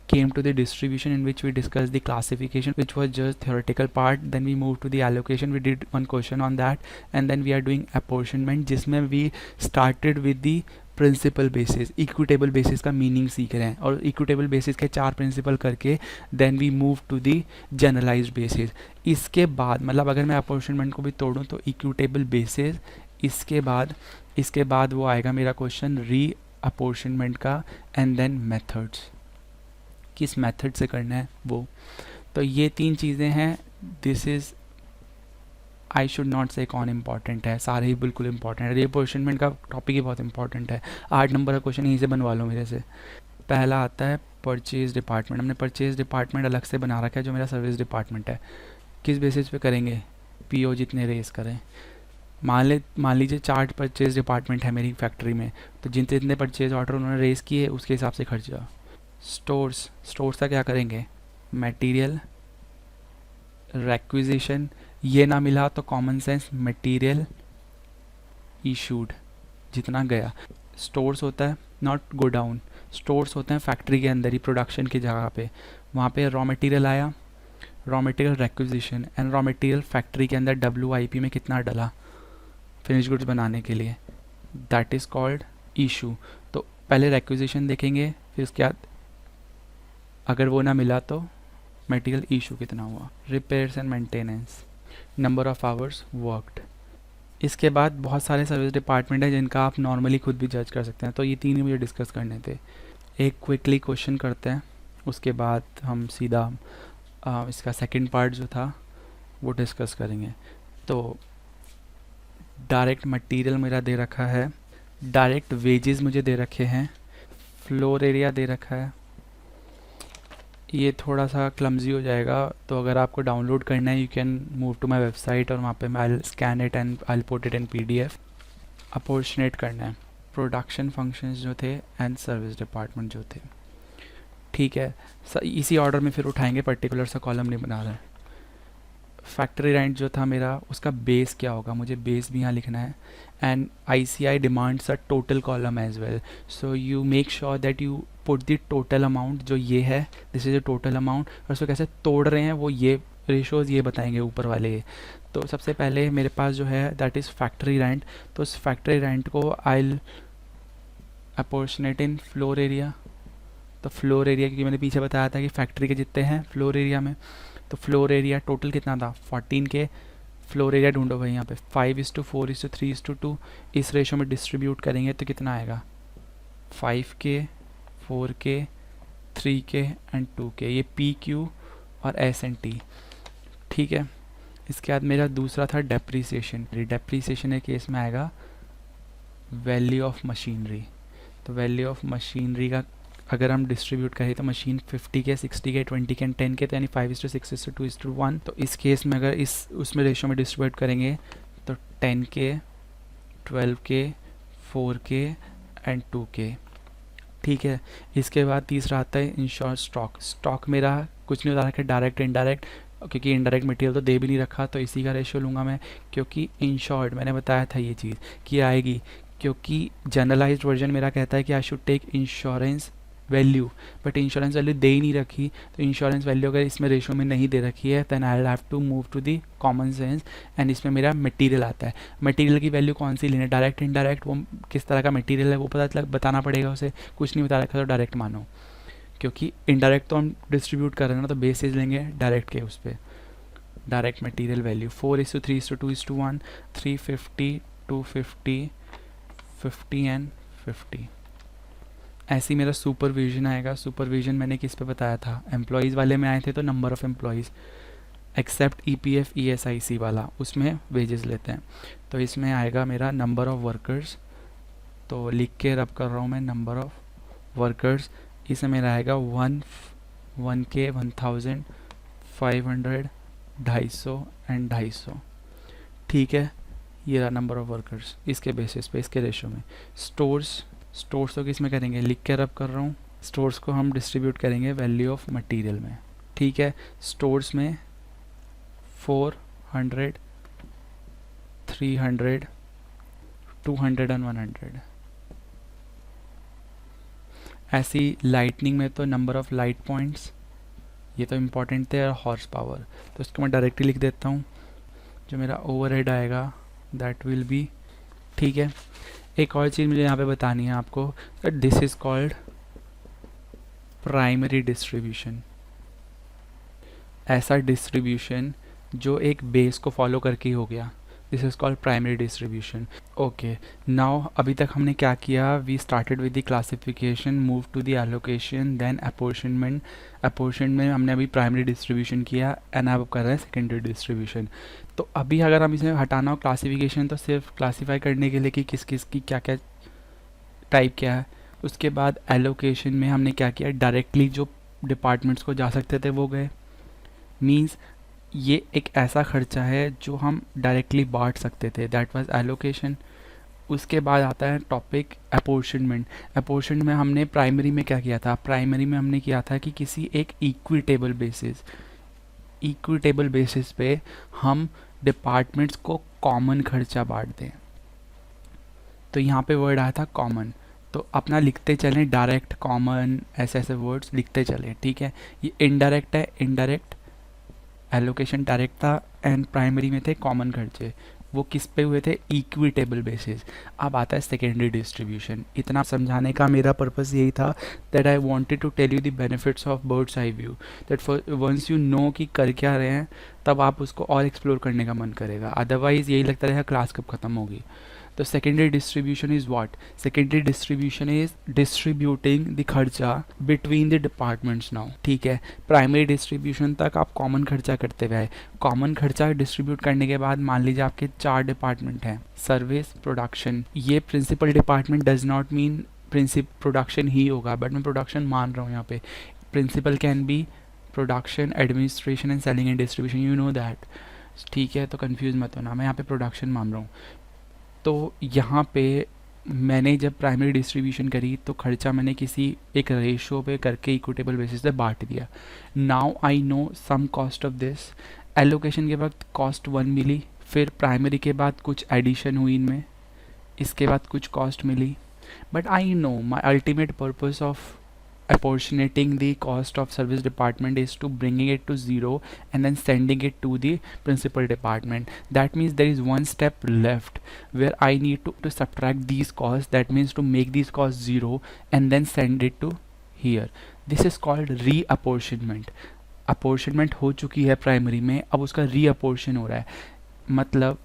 came to the distribution in which we discussed the classification, which was just theoretical part. Then we moved to the allocation, we did one question on that, and then we are doing apportionment, जिसमें we started with the principal basis, equitable basis का meaning सीख रहे हैं, और equitable basis के 4 principal करके then we move to the generalised basis. इसके बाद मतलब अगर मैं अपॉर्चनमेंट को भी तोड़ूं तो इक्विटेबल बेसिस, इसके बाद वो आएगा मेरा क्वेश्चन री अपॉर्चनमेंट का, एंड देन मेथड्स, किस मेथड से करना है वो। तो ये 3 चीज़ें हैं। This is, I should not से कौन इंपॉर्टेंट है, सारे ही बिल्कुल इंपॉर्टेंट है। रीअपॉर्चनमेंट का टॉपिक ही बहुत इंपॉर्टेंट है, 8 नंबर का क्वेश्चन यहीं से बनवा लो मेरे से। पहला आता है परचेज डिपार्टमेंट। हमने परचेज डिपार्टमेंट अलग से बना रखा है जो मेरा सर्विस डिपार्टमेंट है। किस बेसिस पे करेंगे? PO जितने रेस करें। मान लीजिए 4 परचेज डिपार्टमेंट है मेरी फैक्ट्री में, तो जितने परचेज ऑर्डर उन्होंने रेस किए उसके हिसाब से खर्चा। स्टोर्स का क्या करेंगे? मटेरियल रिक्विजिशन, ये ना मिला तो कॉमन सेंस मटेरियल इशूड, जितना गया। स्टोर्स होता है नॉट गोडाउन, स्टोर्स होते हैं फैक्ट्री के अंदर ही, प्रोडक्शन की जगह पे, वहाँ पे रॉ मटेरियल आया, raw material requisition, and raw material factory के अंदर WIP में कितना डला फिनिश गुड्स बनाने के लिए, दैट इज़ कॉल्ड इशू। तो पहले रिक्विजिशन देखेंगे, फिर उसके बाद अगर वो ना मिला तो मटेरियल इशू कितना हुआ, repairs and maintenance, number of hours worked. इसके बाद बहुत सारे सर्विस डिपार्टमेंट है जिनका आप नॉर्मली खुद भी जज कर सकते हैं, तो ये 3 ही मुझे डिस्कस करने थे। एक क्विकली क्वेश्चन करते हैं, उसके बाद हम सीधा इसका सेकंड पार्ट जो था वो डिस्कस करेंगे। तो डायरेक्ट मटेरियल मेरा दे रखा है, डायरेक्ट वेजेस मुझे दे रखे हैं फ्लोर एरिया दे रखा है, ये थोड़ा सा क्लमजी हो जाएगा, तो अगर आपको डाउनलोड करना है you can move to my website और वहाँ पे मैं I scan it and I put it in PDF। Apportionate करना है प्रोडक्शन फंक्शंस जो थे एंड सर्विस डिपार्टमेंट जो थे, ठीक है। इसी ऑर्डर में फिर उठाएंगे, पर्टिकुलर सा कॉलम नहीं बना रहा है। फैक्ट्री रेंट जो था मेरा, उसका बेस क्या होगा, मुझे बेस भी यहाँ लिखना है। And ICI demands a total column as well, so you make sure that you put the total amount जो ये है, this is a total amount, और उसको कैसे तोड़ रहे हैं वो ये रेशोज़ ये बताएंगे ऊपर वाले। तो सबसे पहले मेरे पास जो है दैट इज़ फैक्ट्री रेंट, तो उस फैक्ट्री रेंट को आई अपोर्शनेट इन फ्लोर एरिया। तो फ्लोर एरिया, क्योंकि मैंने पीछे बताया था कि फैक्ट्री के जितने हैं फ्लोर एरिया में, तो फ्लोर एरिया टोटल कितना था 14 के, फ्लोर एरिया ढूंढो भाई यहाँ पे 5:4:3:2 इस रेशो में डिस्ट्रीब्यूट करेंगे तो कितना आएगा 5K 4K 3K and 2K, ये PQ और S&T, ठीक है। इसके बाद मेरा दूसरा था डेप्रीसिएशन। डेप्रीसिएशन के केस में आएगा वैल्यू ऑफ मशीनरी। तो वैल्यू ऑफ मशीनरी का अगर हम डिस्ट्रीब्यूट करें तो machine 50K 60K 20K and 10K, तो यानी 5:6:2:1। तो इस केस में अगर इस उसमें रेशो में डिस्ट्रीब्यूट करेंगे तो 10K 12K 4K and 2K, ठीक है। इसके बाद तीसरा आता है इंश्योर स्टॉक। स्टॉक मेरा कुछ नहीं बता रखा, डायरेक्ट इनडायरेक्ट, क्योंकि इनडायरेक्ट मटेरियल तो दे भी नहीं रखा, तो इसी का रेशियो लूँगा मैं, क्योंकि इंश्योर्ड मैंने बताया था ये चीज़ कि आएगी, क्योंकि जनरलाइज्ड वर्जन मेरा कहता है कि I should take insurance value, but insurance value दे ही नहीं रखी। तो इंश्योरेंस वैल्यू अगर इसमें रेशो में नहीं दे रखी है then I will have to move to the common sense, and इसमें मेरा मटेरियल आता है। मटेरियल की वैल्यू कौन सी लेनी है, डायरेक्ट इनडायरेक्ट, वो किस तरह का मटेरियल है वो बताना पड़ेगा उसे, कुछ नहीं बता रखा तो डायरेक्ट मानो, क्योंकि इनडायरेक्ट तो हम डिस्ट्रीब्यूट कर रहे हैं ना, तो बेसिस लेंगे डायरेक्ट के उस पर। Direct material value 4:3:2:1 350 250 50 and 50। ऐसे ही मेरा सुपरविजन आएगा। सुपरविजन मैंने किस पे बताया था, एम्प्लॉयज़ वाले में आए थे, तो number of employees except EPF ESIC वाला, उसमें वेजेस लेते हैं। तो इसमें आएगा मेरा नंबर ऑफ़ वर्कर्स, तो लिख के रब कर रहा हूँ मैं, नंबर ऑफ़ वर्कर्स, इसमें मेरा आएगा 1K 1000 500 250 एंड 250, ठीक है। ये रहा नंबर ऑफ़ वर्कर्स इसके बेसिस पे, इसके रेशो में। स्टोर्स तो किस में करेंगे, लिख के रब कर रहा हूँ, स्टोर्स को हम डिस्ट्रीब्यूट करेंगे वैल्यू ऑफ मटेरियल में, ठीक है। स्टोर्स में 400 300 200 एंड 100। ऐसी लाइटनिंग में तो नंबर ऑफ़ लाइट पॉइंट्स, ये तो इम्पॉर्टेंट थे, और हॉर्स पावर, तो इसको मैं डायरेक्टली लिख देता हूँ। जो मेरा ओवरहेड आएगा दैट विल बी, ठीक है। एक और चीज़ मुझे यहाँ पे बतानी है आपको, this is called primary distribution. ऐसा डिस्ट्रीब्यूशन जो एक बेस को फॉलो करके ही हो गया, this is called primary distribution. Okay, now अभी तक हमने क्या किया, we started with the classification, move to the allocation, then apportionment. Apportionment में हमने अभी प्राइमरी डिस्ट्रीब्यूशन किया, एंड अब कर रहे हैं सेकेंडरी डिस्ट्रीब्यूशन। तो अभी अगर हम इसे हटाना हो क्लासिफिकेशन, तो सिर्फ क्लासीफाई करने के लिए कि किस किस की क्या क्या टाइप क्या है। उसके बाद एलोकेशन में हमने क्या किया, डायरेक्टली जो डिपार्टमेंट्स को जा सकते थे वो गए, मीन्स ये एक ऐसा खर्चा है जो हम डायरेक्टली बांट सकते थे, दैट वाज एलोकेशन। उसके बाद आता है टॉपिक अपोर्शनमेंट। अपोर्शनमेंट में हमने प्राइमरी में क्या किया था, प्राइमरी में हमने किया था कि किसी एक इक्विटेबल बेसिस पे हम डिपार्टमेंट्स को कॉमन खर्चा बांट दें। तो यहाँ पे वर्ड आया था कॉमन, तो अपना लिखते चलें, डायरेक्ट कॉमन ऐसे ऐसे वर्ड्स लिखते चलें, ठीक है। ये इनडायरेक्ट है, इनडायरेक्ट एलोकेशन डायरेक्ट था, एंड प्राइमरी में थे कॉमन खर्चे, वो किस पे हुए थे, इक्विटेबल बेसिस। अब आता है सेकेंडरी डिस्ट्रीब्यूशन। इतना समझाने का मेरा पर्पस यही था that I wanted to tell you the benefits of bird's eye view, that once you know कि कर क्या रहे हैं तब आप उसको और एक्सप्लोर करने का मन करेगा, अदरवाइज़ यही लगता रहेगा क्लास कब ख़त्म होगी। तो secondary distribution is what, secondary distribution is distributing the खर्चा बिटवीन द डिपार्टमेंट्स नाउ, ठीक है। प्राइमरी डिस्ट्रीब्यूशन तक आप कॉमन खर्चा करते हुए आए, कॉमन खर्चा डिस्ट्रीब्यूट करने के बाद मान लीजिए आपके 4 डिपार्टमेंट हैं, सर्विस, प्रोडक्शन। ये principal department does not mean production ही होगा, बट मैं प्रोडक्शन मान रहा हूँ यहाँ पे। Principal can be production, administration and selling and distribution, you know that, ठीक है। तो कंफ्यूज मत होना, मैं यहाँ पे प्रोडक्शन मान रहा हूँ। तो यहाँ पे मैंने जब प्राइमरी डिस्ट्रीब्यूशन करी तो खर्चा मैंने किसी एक रेशो पे करके इक्विटेबल बेसिस पे बांट दिया। Now I know some cost of this. Allocation के वक्त कॉस्ट 1 मिली, फिर प्राइमरी के बाद कुछ एडिशन हुई इनमें, इसके बाद कुछ कॉस्ट मिली। But I know my ultimate purpose of apportioning the cost of service department is to bringing it to zero and then sending it to the principal department. That means there is one step left where I need to subtract these costs. That means to make these costs zero and then send it to here. This is called reapportionment. apportionment हो चुकी है primary में, अब उसका रीअपोर्शन हो रहा है। मतलब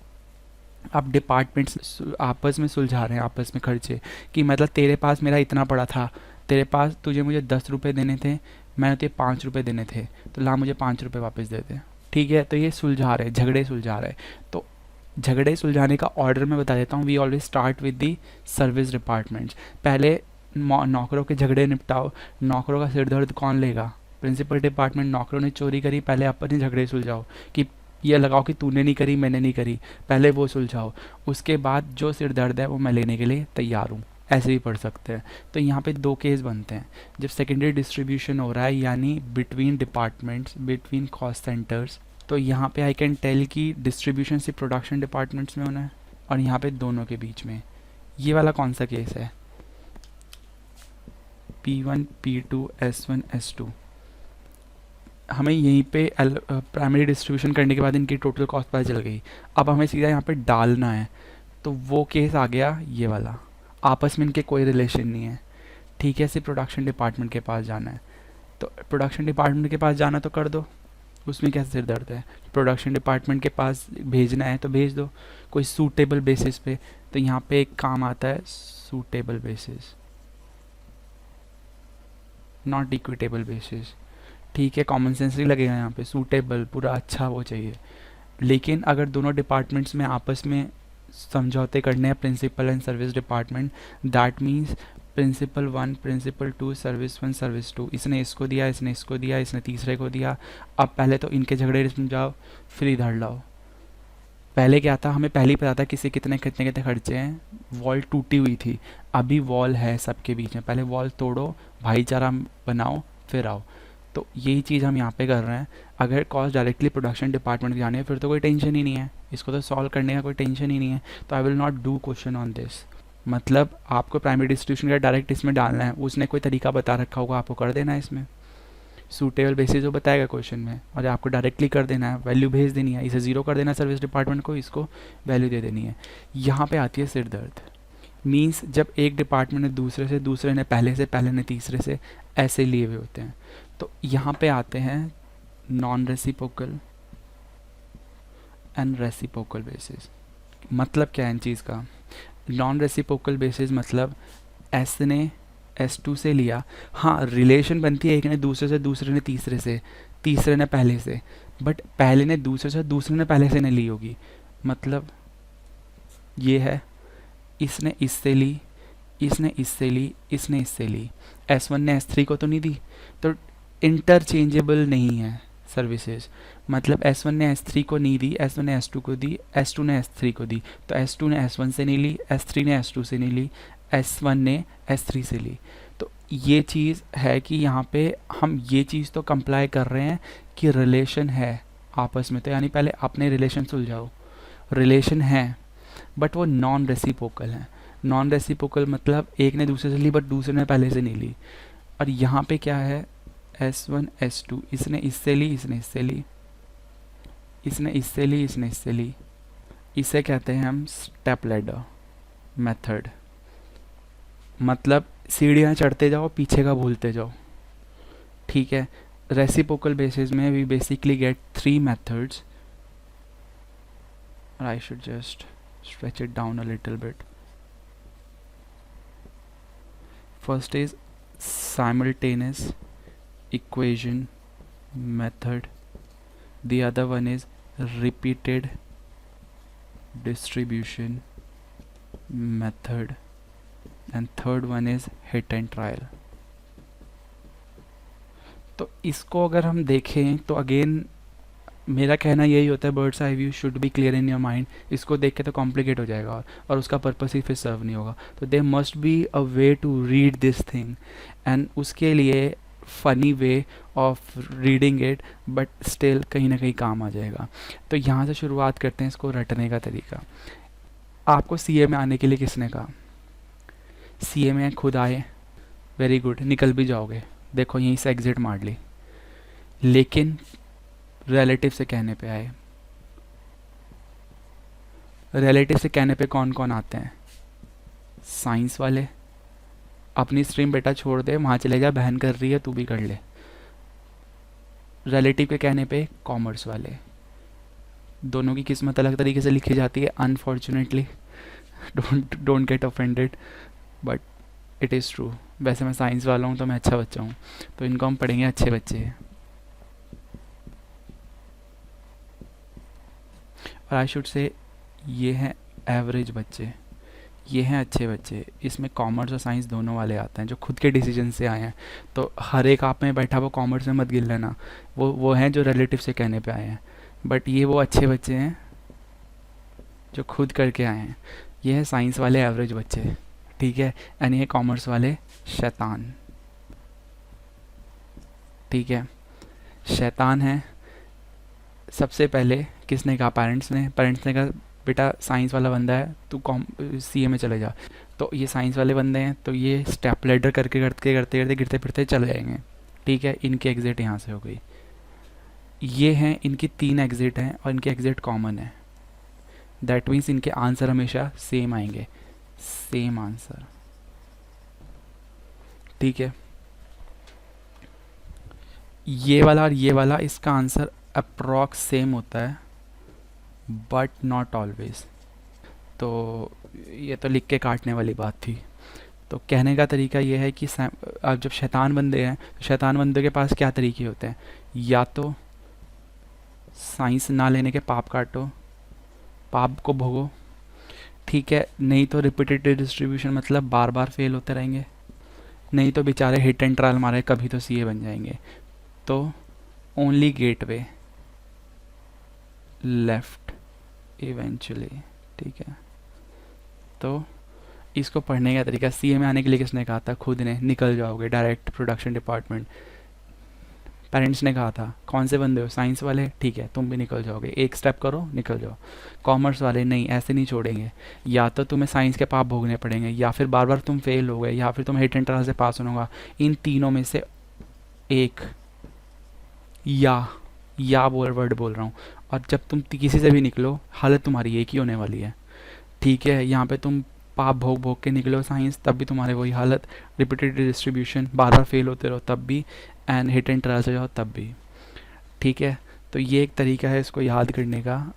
अब डिपार्टमेंट्स आपस में सुलझा रहे हैं आपस में खर्चे, कि मतलब तेरे पास मेरा इतना पड़ा था, तेरे पास तुझे मुझे 10 रुपये देने थे, मैंने तुझे 5 रुपये देने थे, तो ला मुझे 5 रुपये वापस दे दे, ठीक है। तो ये सुलझा रहे, झगड़े सुलझा रहे। तो झगड़े सुलझाने का ऑर्डर मैं बता देता हूँ। We always start with the service departments. पहले नौकरों के झगड़े निपटाओ। नौकरों का सिर दर्द कौन लेगा? Principal department. नौकरों ने चोरी करी, पहले अपने झगड़े सुलझाओ, कि ये लगाओ कि तूने नहीं करी, मैंने नहीं करी, पहले वो सुलझाओ, उसके बाद जो सिर दर्द है वो मैं लेने के लिए तैयार हूँ। ऐसे भी पढ़ सकते हैं। तो यहाँ पे 2 केस बनते हैं। जब सेकेंडरी डिस्ट्रीब्यूशन हो रहा है यानी between departments, between cost centres, तो यहाँ पे आई कैन टेल कि डिस्ट्रीब्यूशन सिर्फ प्रोडक्शन डिपार्टमेंट्स में होना है, और यहाँ पे दोनों के बीच में। ये वाला कौन सा केस है? P1 P2 S1 S2। हमें यहीं पे प्राइमरी डिस्ट्रीब्यूशन करने के बाद इनकी टोटल कॉस्ट पता चल गई। अब हमें सीधा यहाँ पे डालना है, तो वो केस आ गया ये वाला। आपस में इनके कोई रिलेशन नहीं है, ठीक है। सिर्फ प्रोडक्शन डिपार्टमेंट के पास जाना है, तो प्रोडक्शन डिपार्टमेंट के पास जाना तो कर दो, उसमें क्या सिर दर्द है? प्रोडक्शन डिपार्टमेंट के पास भेजना है तो भेज दो, कोई सूटेबल बेसिस पे। तो यहाँ पे एक काम आता है suitable basis, not equitable basis, ठीक है। कॉमन सेंस नहीं लगेगा यहाँ पे, सूटेबल पूरा अच्छा वो चाहिए। लेकिन अगर दोनों डिपार्टमेंट्स में आपस में समझौते करने हैं, principal and service department, that means principal 1 principal 2 service 1 service 2, इसने इसको दिया, इसने इसको दिया, इसने तीसरे को दिया। अब पहले तो इनके झगड़े समझाओ, फिर इधर लाओ। पहले क्या था, हमें पहले ही पता था किसी कितने कितने कितने खर्चे हैं। वॉल टूटी हुई थी, अभी वॉल है सबके बीच में, पहले वॉल तोड़ो, भाईचारा बनाओ, फिर आओ। तो यही चीज़ हम यहाँ पे कर रहे हैं। अगर कॉस्ट डायरेक्टली प्रोडक्शन डिपार्टमेंट की जानी है फिर तो कोई टेंशन ही नहीं है, इसको तो सॉल्व करने का कोई टेंशन ही नहीं है। तो I will not do question on this. मतलब आपको प्राइमरी डिस्ट्रीब्यूशन का डायरेक्ट इसमें डालना है, उसने कोई तरीका बता रखा होगा, आपको कर देना है इसमें सूटेबल बेसिस वो बताएगा क्वेश्चन में, और आपको डायरेक्टली कर देना है, वैल्यू भेज देनी है, इसे 0 कर देना सर्विस डिपार्टमेंट को, इसको वैल्यू दे देनी है। यहाँ पे आती है सिर दर्द। मीन्स जब एक डिपार्टमेंट ने दूसरे से, दूसरे ने पहले से, पहले ने तीसरे से, ऐसे लिए हुए होते हैं। तो यहाँ पे आते हैं non reciprocal and reciprocal basis. मतलब क्या है इन चीज़ का? नॉन रेसिप्रोकल बेसिस मतलब एस ने S2 से लिया, हाँ रिलेशन बनती है, एक ने दूसरे से, दूसरे ने तीसरे से, तीसरे ने पहले से, बट पहले ने दूसरे से, दूसरे ने पहले से नहीं ली होगी। मतलब ये है, इसने इससे ली, इसने इससे ली, इसने इससे ली, S1 ने S3 को तो नहीं दी, तो इंटरचेंजेबल नहीं है सर्विसेज। मतलब S1 ने S3 को नहीं दी, S1 ने S2 को दी, S2 ने S3 को दी, तो S2 ने S1 से नहीं ली, S3 ने S2 से नहीं ली, S1 ने S3 से ली। तो ये चीज़ है कि यहाँ पे हम ये चीज़ तो कंप्लाई कर रहे हैं कि रिलेशन है आपस में, तो यानी पहले अपने रिलेशन सुलझाओ। रिलेशन है बट वो नॉन रेसिप्रोकल है। नॉन रेसिप्रोकल मतलब एक ने दूसरे से ली बट दूसरे ने पहले से नहीं ली। और यहाँ पे क्या है, S1 S2, इसने इससे ली, इसने इससे ली, इसने इससे ली, इसने इससे ली। इसे कहते हैं हम स्टेप लैडर मेथड। मतलब सीढ़ियाँ चढ़ते जाओ, पीछे का भूलते जाओ, ठीक है। रेसिप्रोकल बेसिस में we basically get 3 methods. I should just stretch it down a little bit. First is simultaneous equation method. The other one is repeated distribution method. And third one is hit and trial. तो इसको अगर हम देखें तो again मेरा कहना यही होता है, birds eye view should be clear in your mind. इसको देख के तो कॉम्प्लिकेट हो जाएगा और उसका पर्पस ही फिर सर्व नहीं होगा। तो they must be a way to read this thing, and उसके लिए funny way of reading it, but still कहीं ना कहीं काम आ जाएगा। तो यहाँ से शुरुआत करते हैं इसको रटने का तरीका। आपको सीए में आने के लिए किसने कहा? सीए में खुद आए, वेरी गुड, निकल भी जाओगे, देखो यहीं से एग्जिट मार ली। लेकिन रिलेटिव से कहने पे आए। रिलेटिव से कहने पे कौन कौन आते हैं? साइंस वाले। अपनी स्ट्रीम बेटा छोड़ दे, वहाँ चले जा, बहन कर रही है तू भी कर ले। रिलेटिव के कहने पे कॉमर्स वाले। दोनों की किस्मत अलग तरीके से लिखी जाती है, unfortunately. Don't get offended, but it is true. वैसे मैं साइंस वाला हूँ तो मैं अच्छा बच्चा हूँ, तो इनको हम पढ़ेंगे अच्छे बच्चे हैं। और आई शुड से ये हैं एवरेज बच्चे, ये हैं अच्छे बच्चे। इसमें कॉमर्स और साइंस दोनों वाले आते हैं जो खुद के डिसीजन से आए हैं। तो हर एक आप में बैठा वो कॉमर्स में मत गिन लेना, वो हैं जो रिलेटिव से कहने पे आए हैं। बट ये वो अच्छे बच्चे हैं जो खुद करके आए हैं। ये है साइंस वाले एवरेज बच्चे, ठीक है, एंड ये कॉमर्स वाले शैतान, ठीक है। शैतान है। सबसे पहले किसने कहा? पेरेंट्स ने कहा बेटा साइंस वाला बंदा है, तू सीए में चले जा। तो ये साइंस वाले बंदे हैं, तो ये स्टेप लैडर करके करते करते करते गिरते फिरते चले जाएंगे, ठीक है। इनकी एग्जिट यहाँ से हो गई। ये हैं, इनकी 3 एग्जिट हैं और इनके एग्जिट कॉमन है। दैट मीन्स इनके आंसर हमेशा सेम आएंगे, सेम आंसर, ठीक है। ये वाला और ये वाला, इसका आंसर अप्रॉक्स सेम होता है, बट नॉट ऑलवेज। तो ये तो लिख के काटने वाली बात थी। तो कहने का तरीका ये है कि अब जब शैतान बंदे हैं तो शैतान बंदे के पास क्या तरीके होते हैं? या तो साइंस ना लेने के पाप काटो, पाप को भोगो, ठीक है। नहीं तो रिपीटेटिव डिस्ट्रीब्यूशन, मतलब बार बार फेल होते रहेंगे। नहीं तो बेचारे हिट एंड ट्रायल मारे, कभी तो सीए बन जाएंगे। तो ओनली गेटवे लेफ्ट इवेंचुअली, ठीक है। तो इसको पढ़ने का तरीका, सीए में आने के लिए किसने कहा था? खुद ने, निकल जाओगे डायरेक्ट प्रोडक्शन डिपार्टमेंट। पेरेंट्स ने कहा था, कौन से बंदे हो? साइंस वाले, ठीक है, तुम भी निकल जाओगे, एक स्टेप करो निकल जाओ। कॉमर्स वाले, नहीं ऐसे नहीं छोड़ेंगे, या तो तुम्हें साइंस के पाप भोगने पड़ेंगे, या फिर बार बार तुम फेल हो गए, या फिर तुम्हें हिट एंड ट्रायल से पास होना होगा। इन तीनों में से एक, या वर्ड बोल रहा हूँ। और जब तुम किसी से भी निकलो, हालत तुम्हारी एक ही होने वाली है, ठीक है। यहाँ पे तुम पाप भोग भोग के निकलो साइंस, तब भी तुम्हारे वही हालत, रिपीटेड डिस्ट्रीब्यूशन, बार बार फेल होते रहो तब भी, एंड हिट एंड ट्रायल से जाओ तब भी, ठीक है। तो ये एक तरीका है इसको याद करने का।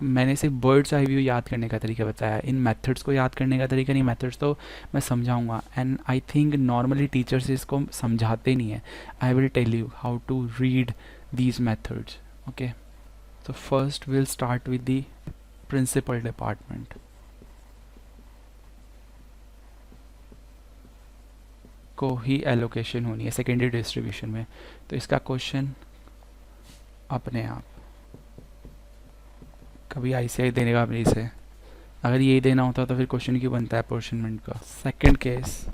मैंने सिर्फ बर्ड्स आई व्यू याद करने का तरीका बताया, इन मेथड्स को याद करने का तरीका नहीं। मेथड्स तो मैं समझाऊंगा, and I think normally teachers इसको समझाते नहीं है। I will tell you how to read these methods, okay। So first we'll start with the principal department। को ही एलोकेशन होनी है सेकेंडरी डिस्ट्रीब्यूशन में। तो इसका क्वेश्चन अपने आप कभी आईसीआई देने का अपने से, अगर यही देना होता तो फिर क्वेश्चन क्यों बनता है अपोर्शनमेंट का? सेकंड केस,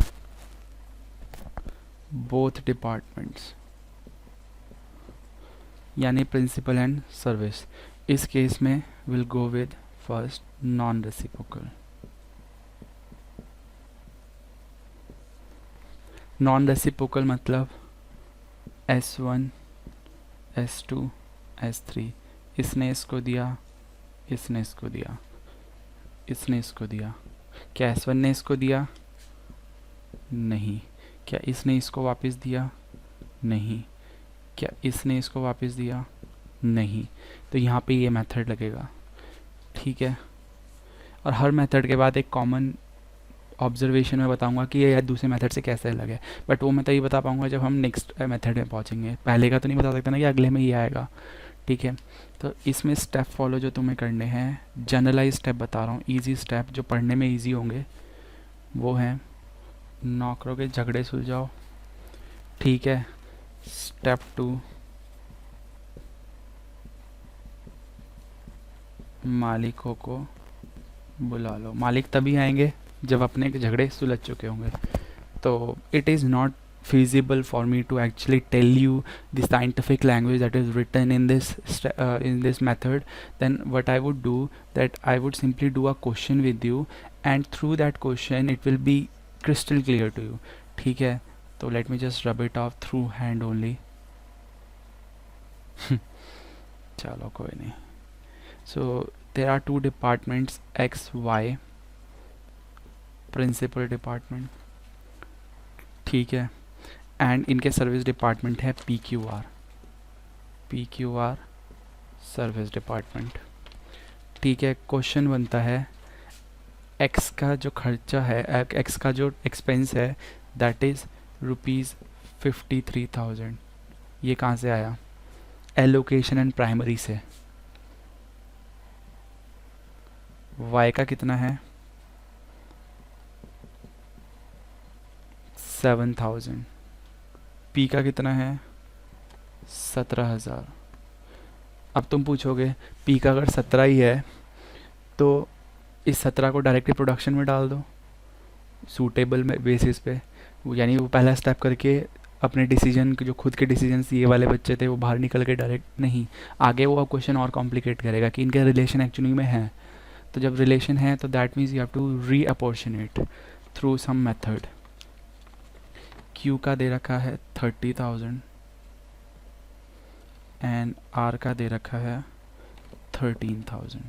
बोथ डिपार्टमेंट्स, यानी प्रिंसिपल एंड सर्विस। इस केस में will go with first non reciprocal. Non reciprocal मतलब S1 S2 S3, इसने इसको दिया, इसने इसको दिया, इसने इसको दिया। क्या S1 ने इसको दिया? नहीं। क्या इसने इसको वापस दिया? नहीं। क्या इसने इसको वापस दिया? नहीं। तो यहाँ पे ये मेथड लगेगा, ठीक है। और हर मेथड के बाद एक कॉमन ऑब्जर्वेशन में बताऊंगा कि ये दूसरे मेथड से कैसे अलग है, बट वो मैं तभी बता पाऊंगा जब हम नेक्स्ट मेथड में पहुंचेंगे। पहले का तो नहीं बता सकता ना कि अगले में ये आएगा, ठीक है। तो इसमें स्टेप फॉलो जो तुम्हें करने हैं, जनरलाइज स्टेप बता रहा हूँ, ईजी स्टेप जो पढ़ने में ईजी होंगे, वो हैं नौकरों के झगड़े सुलझाओ, ठीक है। स्टेप 2, मालिकों को बुला लो। मालिक तभी आएंगे जब अपने के झगड़े सुलझ चुके होंगे। तो it is not feasible for me to actually tell you the scientific language that is written in this method. Then what I would do, that I would simply do a question with you, and through that question it will be crystal clear to you, ठीक है। तो let me just rub it off through hand only. चलो कोई नहीं। So there are two departments, X Y, principal department, ठीक है, and इनके service department है PQR, PQR सर्विस डिपार्टमेंट, ठीक है। क्वेश्चन बनता है एक्स का जो खर्चा है, एक्स का जो एक्सपेंस है, दैट इज़ ₹53,000। ये कहाँ से आया? एलोकेशन एंड प्राइमरी से। वाई का कितना है? 7,000। पी का कितना है? 17,000। अब तुम पूछोगे पी का अगर 17 ही है तो इस 17 को डायरेक्टली प्रोडक्शन में डाल दो सूटेबल में बेसिस पे, यानी वो पहला स्टेप करके अपने डिसीजन, जो खुद के डिसीजन ये वाले बच्चे थे वो बाहर निकल के डायरेक्ट नहीं, आगे वो क्वेश्चन और कॉम्प्लिकेट करेगा कि इनके रिलेशन एक्चुअली में है। तो जब रिलेशन है तो that means you have to reapportion through some method. Q का दे रखा है 30,000 एंड आर का दे रखा है 13,000।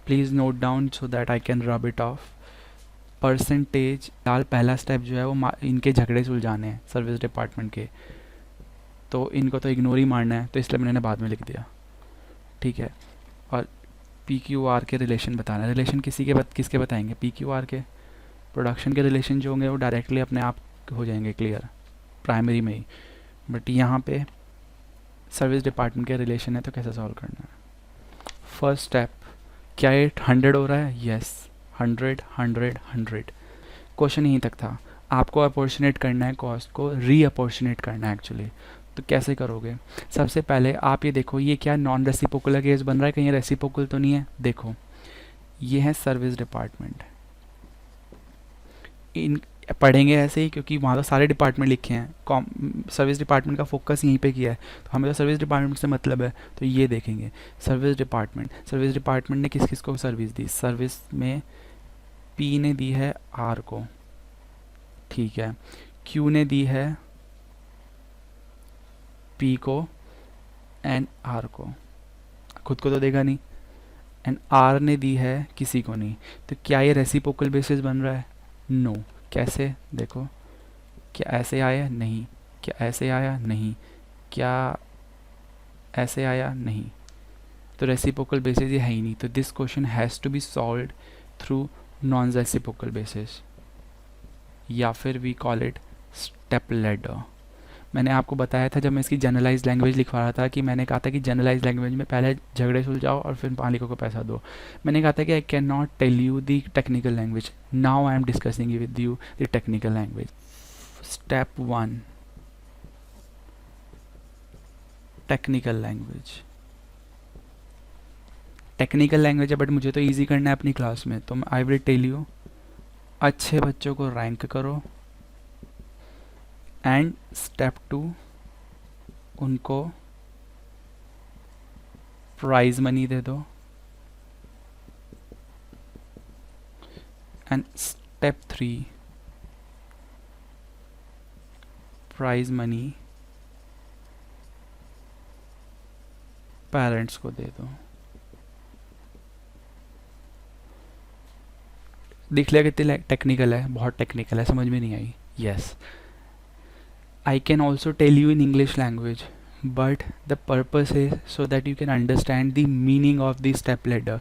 Please note down so that I can rub it of. Percentage डाल, पहला स्टेप जो है वो इनके झगड़े सुलझाने हैं सर्विस डिपार्टमेंट के, तो इनको तो इग्नोर ही मारना है, तो इसलिए मैंने बाद में लिख दिया, ठीक है। और PQR के रिलेशन बताना है। रिलेशन किसके बताएंगे? PQR के। प्रोडक्शन के रिलेशन जो होंगे वो डायरेक्टली अपने आप हो जाएंगे क्लियर प्राइमरी में ही, बट यहाँ पे सर्विस डिपार्टमेंट के रिलेशन है तो कैसे सॉल्व करना है? फर्स्ट स्टेप, क्या ये 100 हो रहा है? यस, 100 100 100। क्वेश्चन यहीं तक था, आपको अपॉर्चुनेट करना है, कॉस्ट को रीअपॉर्चुनेट करना है एक्चुअली। तो कैसे करोगे? सबसे पहले आप ये देखो, ये क्या नॉन रेसिप्रोकल केस बन रहा है? कहीं रेसिप्रोकल तो नहीं है? देखो ये है सर्विस डिपार्टमेंट, इन पढ़ेंगे ऐसे ही क्योंकि वहाँ तो सारे डिपार्टमेंट लिखे हैं, सर्विस डिपार्टमेंट का फोकस यहीं पे किया है, तो हमें तो सर्विस डिपार्टमेंट से मतलब है। तो ये देखेंगे सर्विस डिपार्टमेंट ने किस किस को सर्विस दी? सर्विस में पी ने दी है आर को, ठीक है, क्यू ने दी है पी को एंड आर को, खुद को तो देगा नहीं, एंड आर ने दी है किसी को नहीं। तो क्या ये रेसिप्रोकल बेसिस बन रहा है? नो। कैसे? देखो, क्या ऐसे आया? नहीं। क्या ऐसे आया? नहीं। क्या ऐसे आया? नहीं। तो रेसिप्रोकल बेसिस ये है ही नहीं, तो this question has to be solved through non reciprocal basis, या फिर we call it step ladder. मैंने आपको बताया था जब मैं इसकी जनरलाइज लैंग्वेज लिखवा रहा था कि मैंने कहा था कि जनरलाइज लैंग्वेज में पहले झगड़े सुलझाओ और फिर मालिकों को पैसा दो। मैंने कहा था कि I can not tell you the technical language, now I am discussing with you the technical language. Step 1, technical language. Technical language है बट मुझे तो ईजी करना है अपनी क्लास में, तो आई विल टेल यू, अच्छे बच्चों को रैंक करो, एंड स्टेप 2, उनको प्राइज मनी दे दो, and step 3, prize money parents को दे दो। देख लिया कितनी टेक्निकल है? बहुत टेक्निकल है, समझ में नहीं आई? Yes, I can also tell you in English language, but the purpose is so that you can understand the meaning of the step ladder.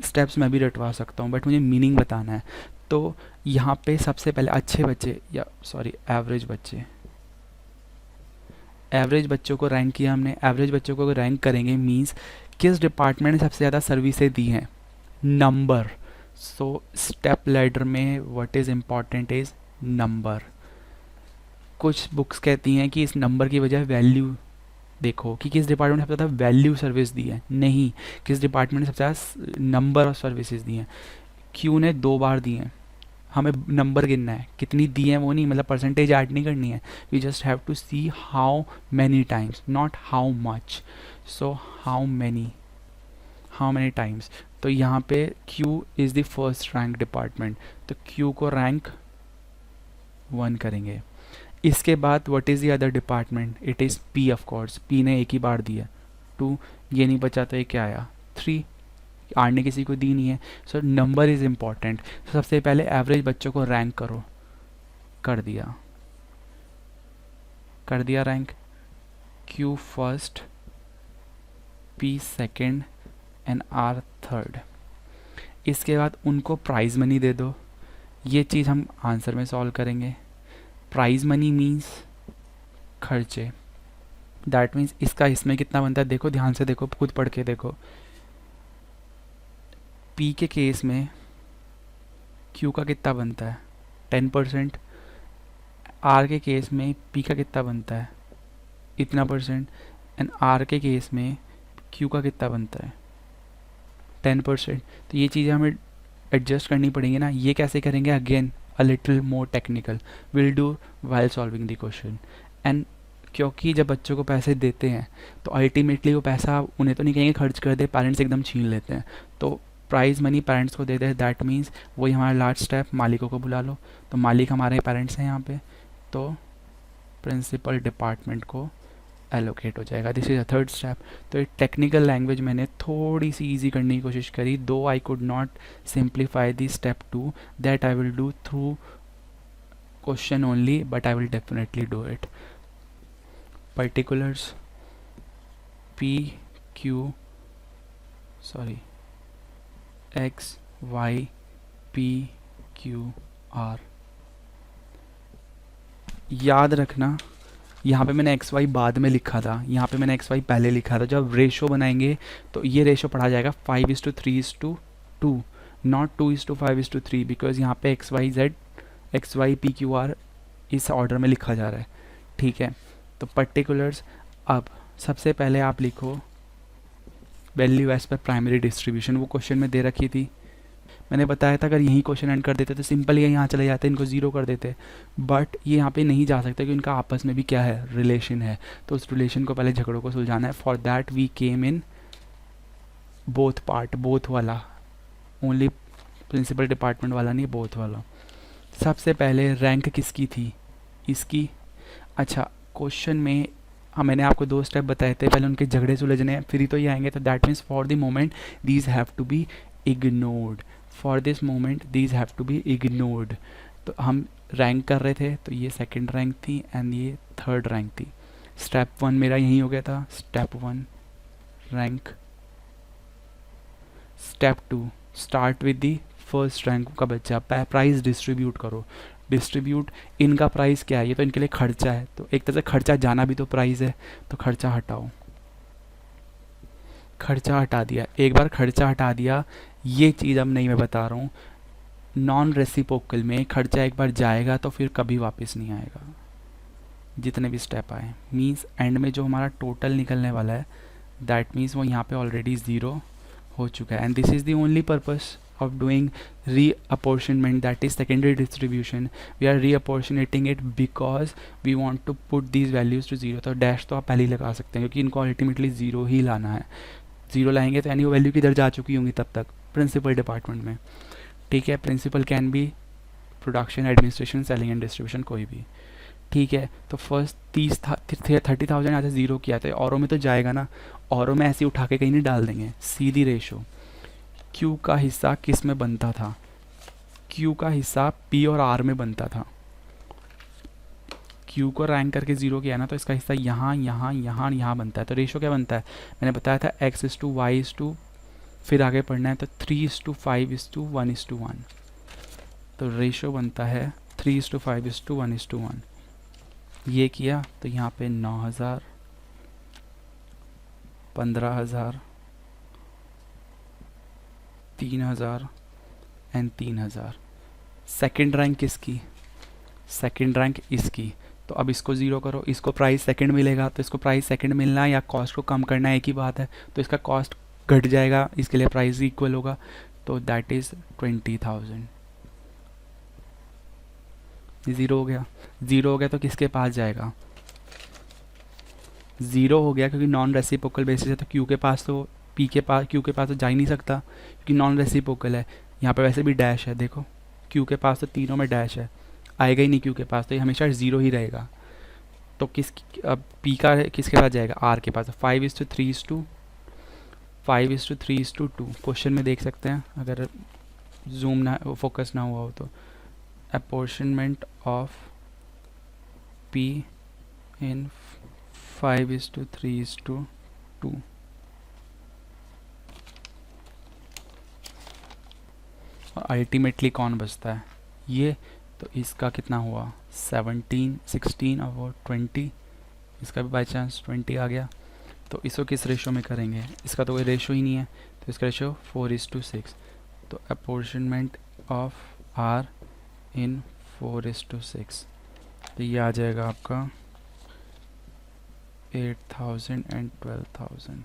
Steps मैं भी रटवा सकता हूँ बट मुझे मीनिंग बताना है। तो यहाँ पे सबसे पहले अच्छे बच्चे, या सॉरी एवरेज बच्चे, एवरेज बच्चों को रैंक किया हमने। एवरेज बच्चों को रैंक करेंगे मीन्स किस डिपार्टमेंट ने सबसे ज़्यादा सर्विसेज दी हैं, नंबर, सो स्टेप लैडर में what is important is number. कुछ बुक्स कहती हैं कि इस नंबर की वजह वैल्यू देखो कि किस डिपार्टमेंट ने सबसे ज़्यादा वैल्यू सर्विस दी है, नहीं, किस डिपार्टमेंट ने सबसे ज़्यादा नंबर ऑफ सर्विसेज दी हैं। क्यू ने 2 बार दी हैं, हमें नंबर गिनना है, कितनी दी है वो नहीं, मतलब परसेंटेज ऐड नहीं करनी है। We just have to see how many times, not how much. So how many times. तो यहाँ पे Q is the first rank department, तो Q को रैंक 1 करेंगे। इसके बाद what is the other department, it is P of course, P ने एक ही बार दिया 2, ये नहीं बचा तो ये क्या आया 3, आर ने किसी को दी नहीं है। So number is important. सबसे पहले एवरेज बच्चों को रैंक करो, कर दिया rank. Q first, P second and R third. इसके बाद उनको प्राइज़ मनी दे दो, ये चीज़ हम आंसर में सॉल्व करेंगे। प्राइज़ मनी मीन्स खर्चे, दैट मीन्स इसका इसमें कितना बनता है, देखो ध्यान से देखो, खुद पढ़ के देखो। P के केस में Q का कितना बनता है 10%, R के केस में P का कितना बनता है इतना परसेंट, एंड R के केस में Q का कितना बनता है 10%। तो ये चीज़ें हमें एडजस्ट करनी पड़ेंगी ना। ये कैसे करेंगे, again a little more technical, will do while solving the question. And क्योंकि जब बच्चों को पैसे देते हैं तो अल्टीमेटली वो पैसा उन्हें तो नहीं कहेंगे खर्च कर दे, पेरेंट्स एकदम छीन लेते हैं। तो प्राइज़ मनी पेरेंट्स को दे दे, दैट मीन्स वही हमारा लास्ट स्टेप, मालिकों को बुला लो। तो मालिक हमारे पेरेंट्स हैं यहाँ पे, तो प्रिंसिपल डिपार्टमेंट को एलोकेट हो जाएगा। This is a third step. तो एक टेक्निकल लैंग्वेज मैंने थोड़ी सी इजी करने की कोशिश करी, though I could not simplify the step 2, that I will do through question only, but I will definitely do it. Particulars X Y P Q R. याद रखना यहाँ पे मैंने एक्स वाई बाद में लिखा था, यहाँ पे मैंने एक्स वाई पहले लिखा था। जब रेशो बनाएंगे तो ये रेशो पढ़ा जाएगा 5:3:2, नॉट 2:5:3, बिकॉज यहाँ पे X Y P Q R इस ऑर्डर में लिखा जा रहा है, ठीक है। तो पर्टिकुलर्स, अब सबसे पहले आप लिखो value as per primary distribution, वो क्वेश्चन में दे रखी थी। मैंने बताया था अगर यही क्वेश्चन एंड कर देते तो सिंपल ये यहाँ चले जाते, इनको ज़ीरो कर देते, बट ये यहाँ पे नहीं जा सकते क्योंकि इनका आपस में भी क्या है, रिलेशन है। तो उस रिलेशन को पहले झगड़ों को सुलझाना है। For that we came in both part, both वाला, ओनली प्रिंसिपल डिपार्टमेंट वाला नहीं, बोथ वाला। सबसे पहले रैंक किसकी थी, इसकी। अच्छा, क्वेश्चन में मैंने आपको 2 स्टेप बताए थे, पहले उनके झगड़े सुलझने, फिर ही तो ये आएंगे। तो that means for the moment these have to be ignored, for this moment these have to be ignored. तो हम रैंक कर रहे थे, तो ये सेकंड रैंक थी एंड ये थर्ड रैंक थी। स्टेप 1 मेरा यही हो गया था, step 1 rank. Step 2 start with the first rank का बच्चा, प्राइस डिस्ट्रीब्यूट करो। डिस्ट्रीब्यूट, इनका प्राइस क्या है, ये तो इनके लिए खर्चा है, तो एक तरह से खर्चा जाना भी तो प्राइस है, तो खर्चा हटाओ। खर्चा हटा दिया, एक बार खर्चा हटा दिया, ये चीज़ अब नहीं मैं बता रहा हूँ, नॉन रेसिप्रोकल में खर्चा एक बार जाएगा तो फिर कभी वापस नहीं आएगा, जितने भी स्टेप आए। मीन्स एंड में जो हमारा टोटल निकलने वाला है, दैट मीन्स वो यहाँ पे ऑलरेडी 0 हो चुका है। And this is the only purpose of doing reapportionment, that is secondary distribution. We are reapportionating it because we want to put these values to 0। तो डैश तो आप पहले ही लगा सकते हैं क्योंकि इनको अल्टीमेटली 0 ही लाना है। 0 लाएंगे तो यानी वो वैल्यू किधर जा चुकी होंगी तब तक, प्रिंसिपल डिपार्टमेंट में, ठीक है। Principal can be production, administration, selling and distribution, कोई भी, ठीक है। तो फर्स्ट 30,000 यहाँ से 0 किया था, औरों में तो जाएगा ना, औरों में ऐसे उठा के कहीं नहीं डाल देंगे, सीधी रेशो। Q का हिस्सा किस में बनता था, Q का हिस्सा P और R में बनता था। Q को रैंक करके 0 किया ना, तो इसका हिस्सा यहाँ यहाँ यहाँ यहाँ बनता है। तो रेशो क्या बनता है, मैंने बताया था x:y:, फिर आगे पढ़ना है तो 3:5:1:1। तो रेशो बनता है 3:5:1:1। ये किया तो यहाँ पे 9,000, 15,000, 3,000 एंड 3000। सेकंड रैंक किसकी? सेकंड रैंक इसकी। तो अब इसको ज़ीरो करो, इसको प्राइस सेकंड मिलेगा, तो इसको प्राइस सेकंड मिलना है या कॉस्ट को कम करना है, एक ही बात है। तो इसका कॉस्ट घट जाएगा, इसके लिए प्राइस इक्वल होगा, तो दैट इज़ 20,000। ज़ीरो हो गया। ज़ीरो हो गया तो किसके पास जाएगा? ज़ीरो हो गया क्योंकि नॉन रेसिप्रोकल बेसिस है, तो क्यू के पास तो क्यू के पास तो जा ही नहीं सकता क्योंकि नॉन रेसिप्रोकल है। यहाँ पे वैसे भी डैश है, देखो क्यू के पास तो तीनों में डैश है, आएगा ही नहीं क्यू के पास, तो ये हमेशा ज़ीरो ही रहेगा। तो अब पी का किसके पास जाएगा? आर के पास। 5:3:2 क्वेश्चन में देख सकते हैं, अगर जूम ना फोकस ना हुआ हो तो। Apportionment of P in 5:3:2। और अल्टीमेटली कौन बचता है? ये। तो इसका कितना हुआ? 17, 16 और 20। इसका भी बाई चांस 20 आ गया। तो इसको किस रेशो में करेंगे? इसका तो कोई रेशो ही नहीं है, तो इसका रेशो 4:6। तो अपॉर्शनमेंट ऑफ आर इन 4:6, तो ये आ जाएगा आपका 8,000 एंड 12,000।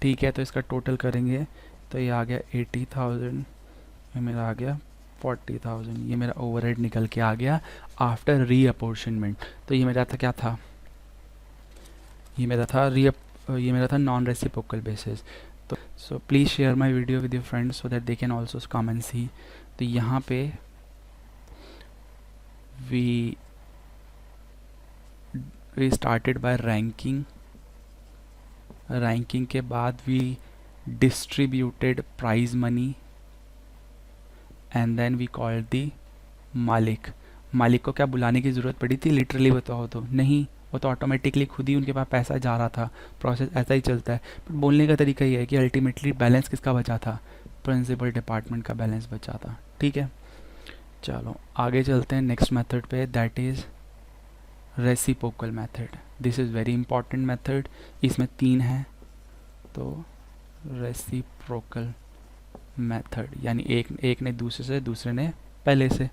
ठीक है, तो इसका टोटल करेंगे तो ये आ गया 80,000, ये मेरा आ गया 40,000। ये मेरा ओवरहेड निकल के आ गया आफ्टर री अपॉर्शनमेंट। तो ये मेरा था क्या था? ये मेरा था नॉन रेसिप्रोकल बेसिस। तो so please share my video with your friends so that they can also come and see. तो यहाँ पे वी स्टार्टेड बाय रैंकिंग के बाद we distributed prize money and then we called the मालिक को क्या बुलाने की ज़रूरत पड़ी थी? लिटरली बताओ तो नहीं, वो तो ऑटोमेटिकली खुद ही उनके पास पैसा जा रहा था। प्रोसेस ऐसा ही चलता है। बट बोलने का तरीका ये है कि अल्टीमेटली बैलेंस किसका बचा था? प्रिंसिपल डिपार्टमेंट का बैलेंस बचा था। ठीक है, चलो आगे चलते हैं नेक्स्ट मेथड पे, that is reciprocal method. This is very important method. इसमें 3 हैं, तो रेसिप्रोकल मेथड यानी एक ने दूसरे ने पहले से।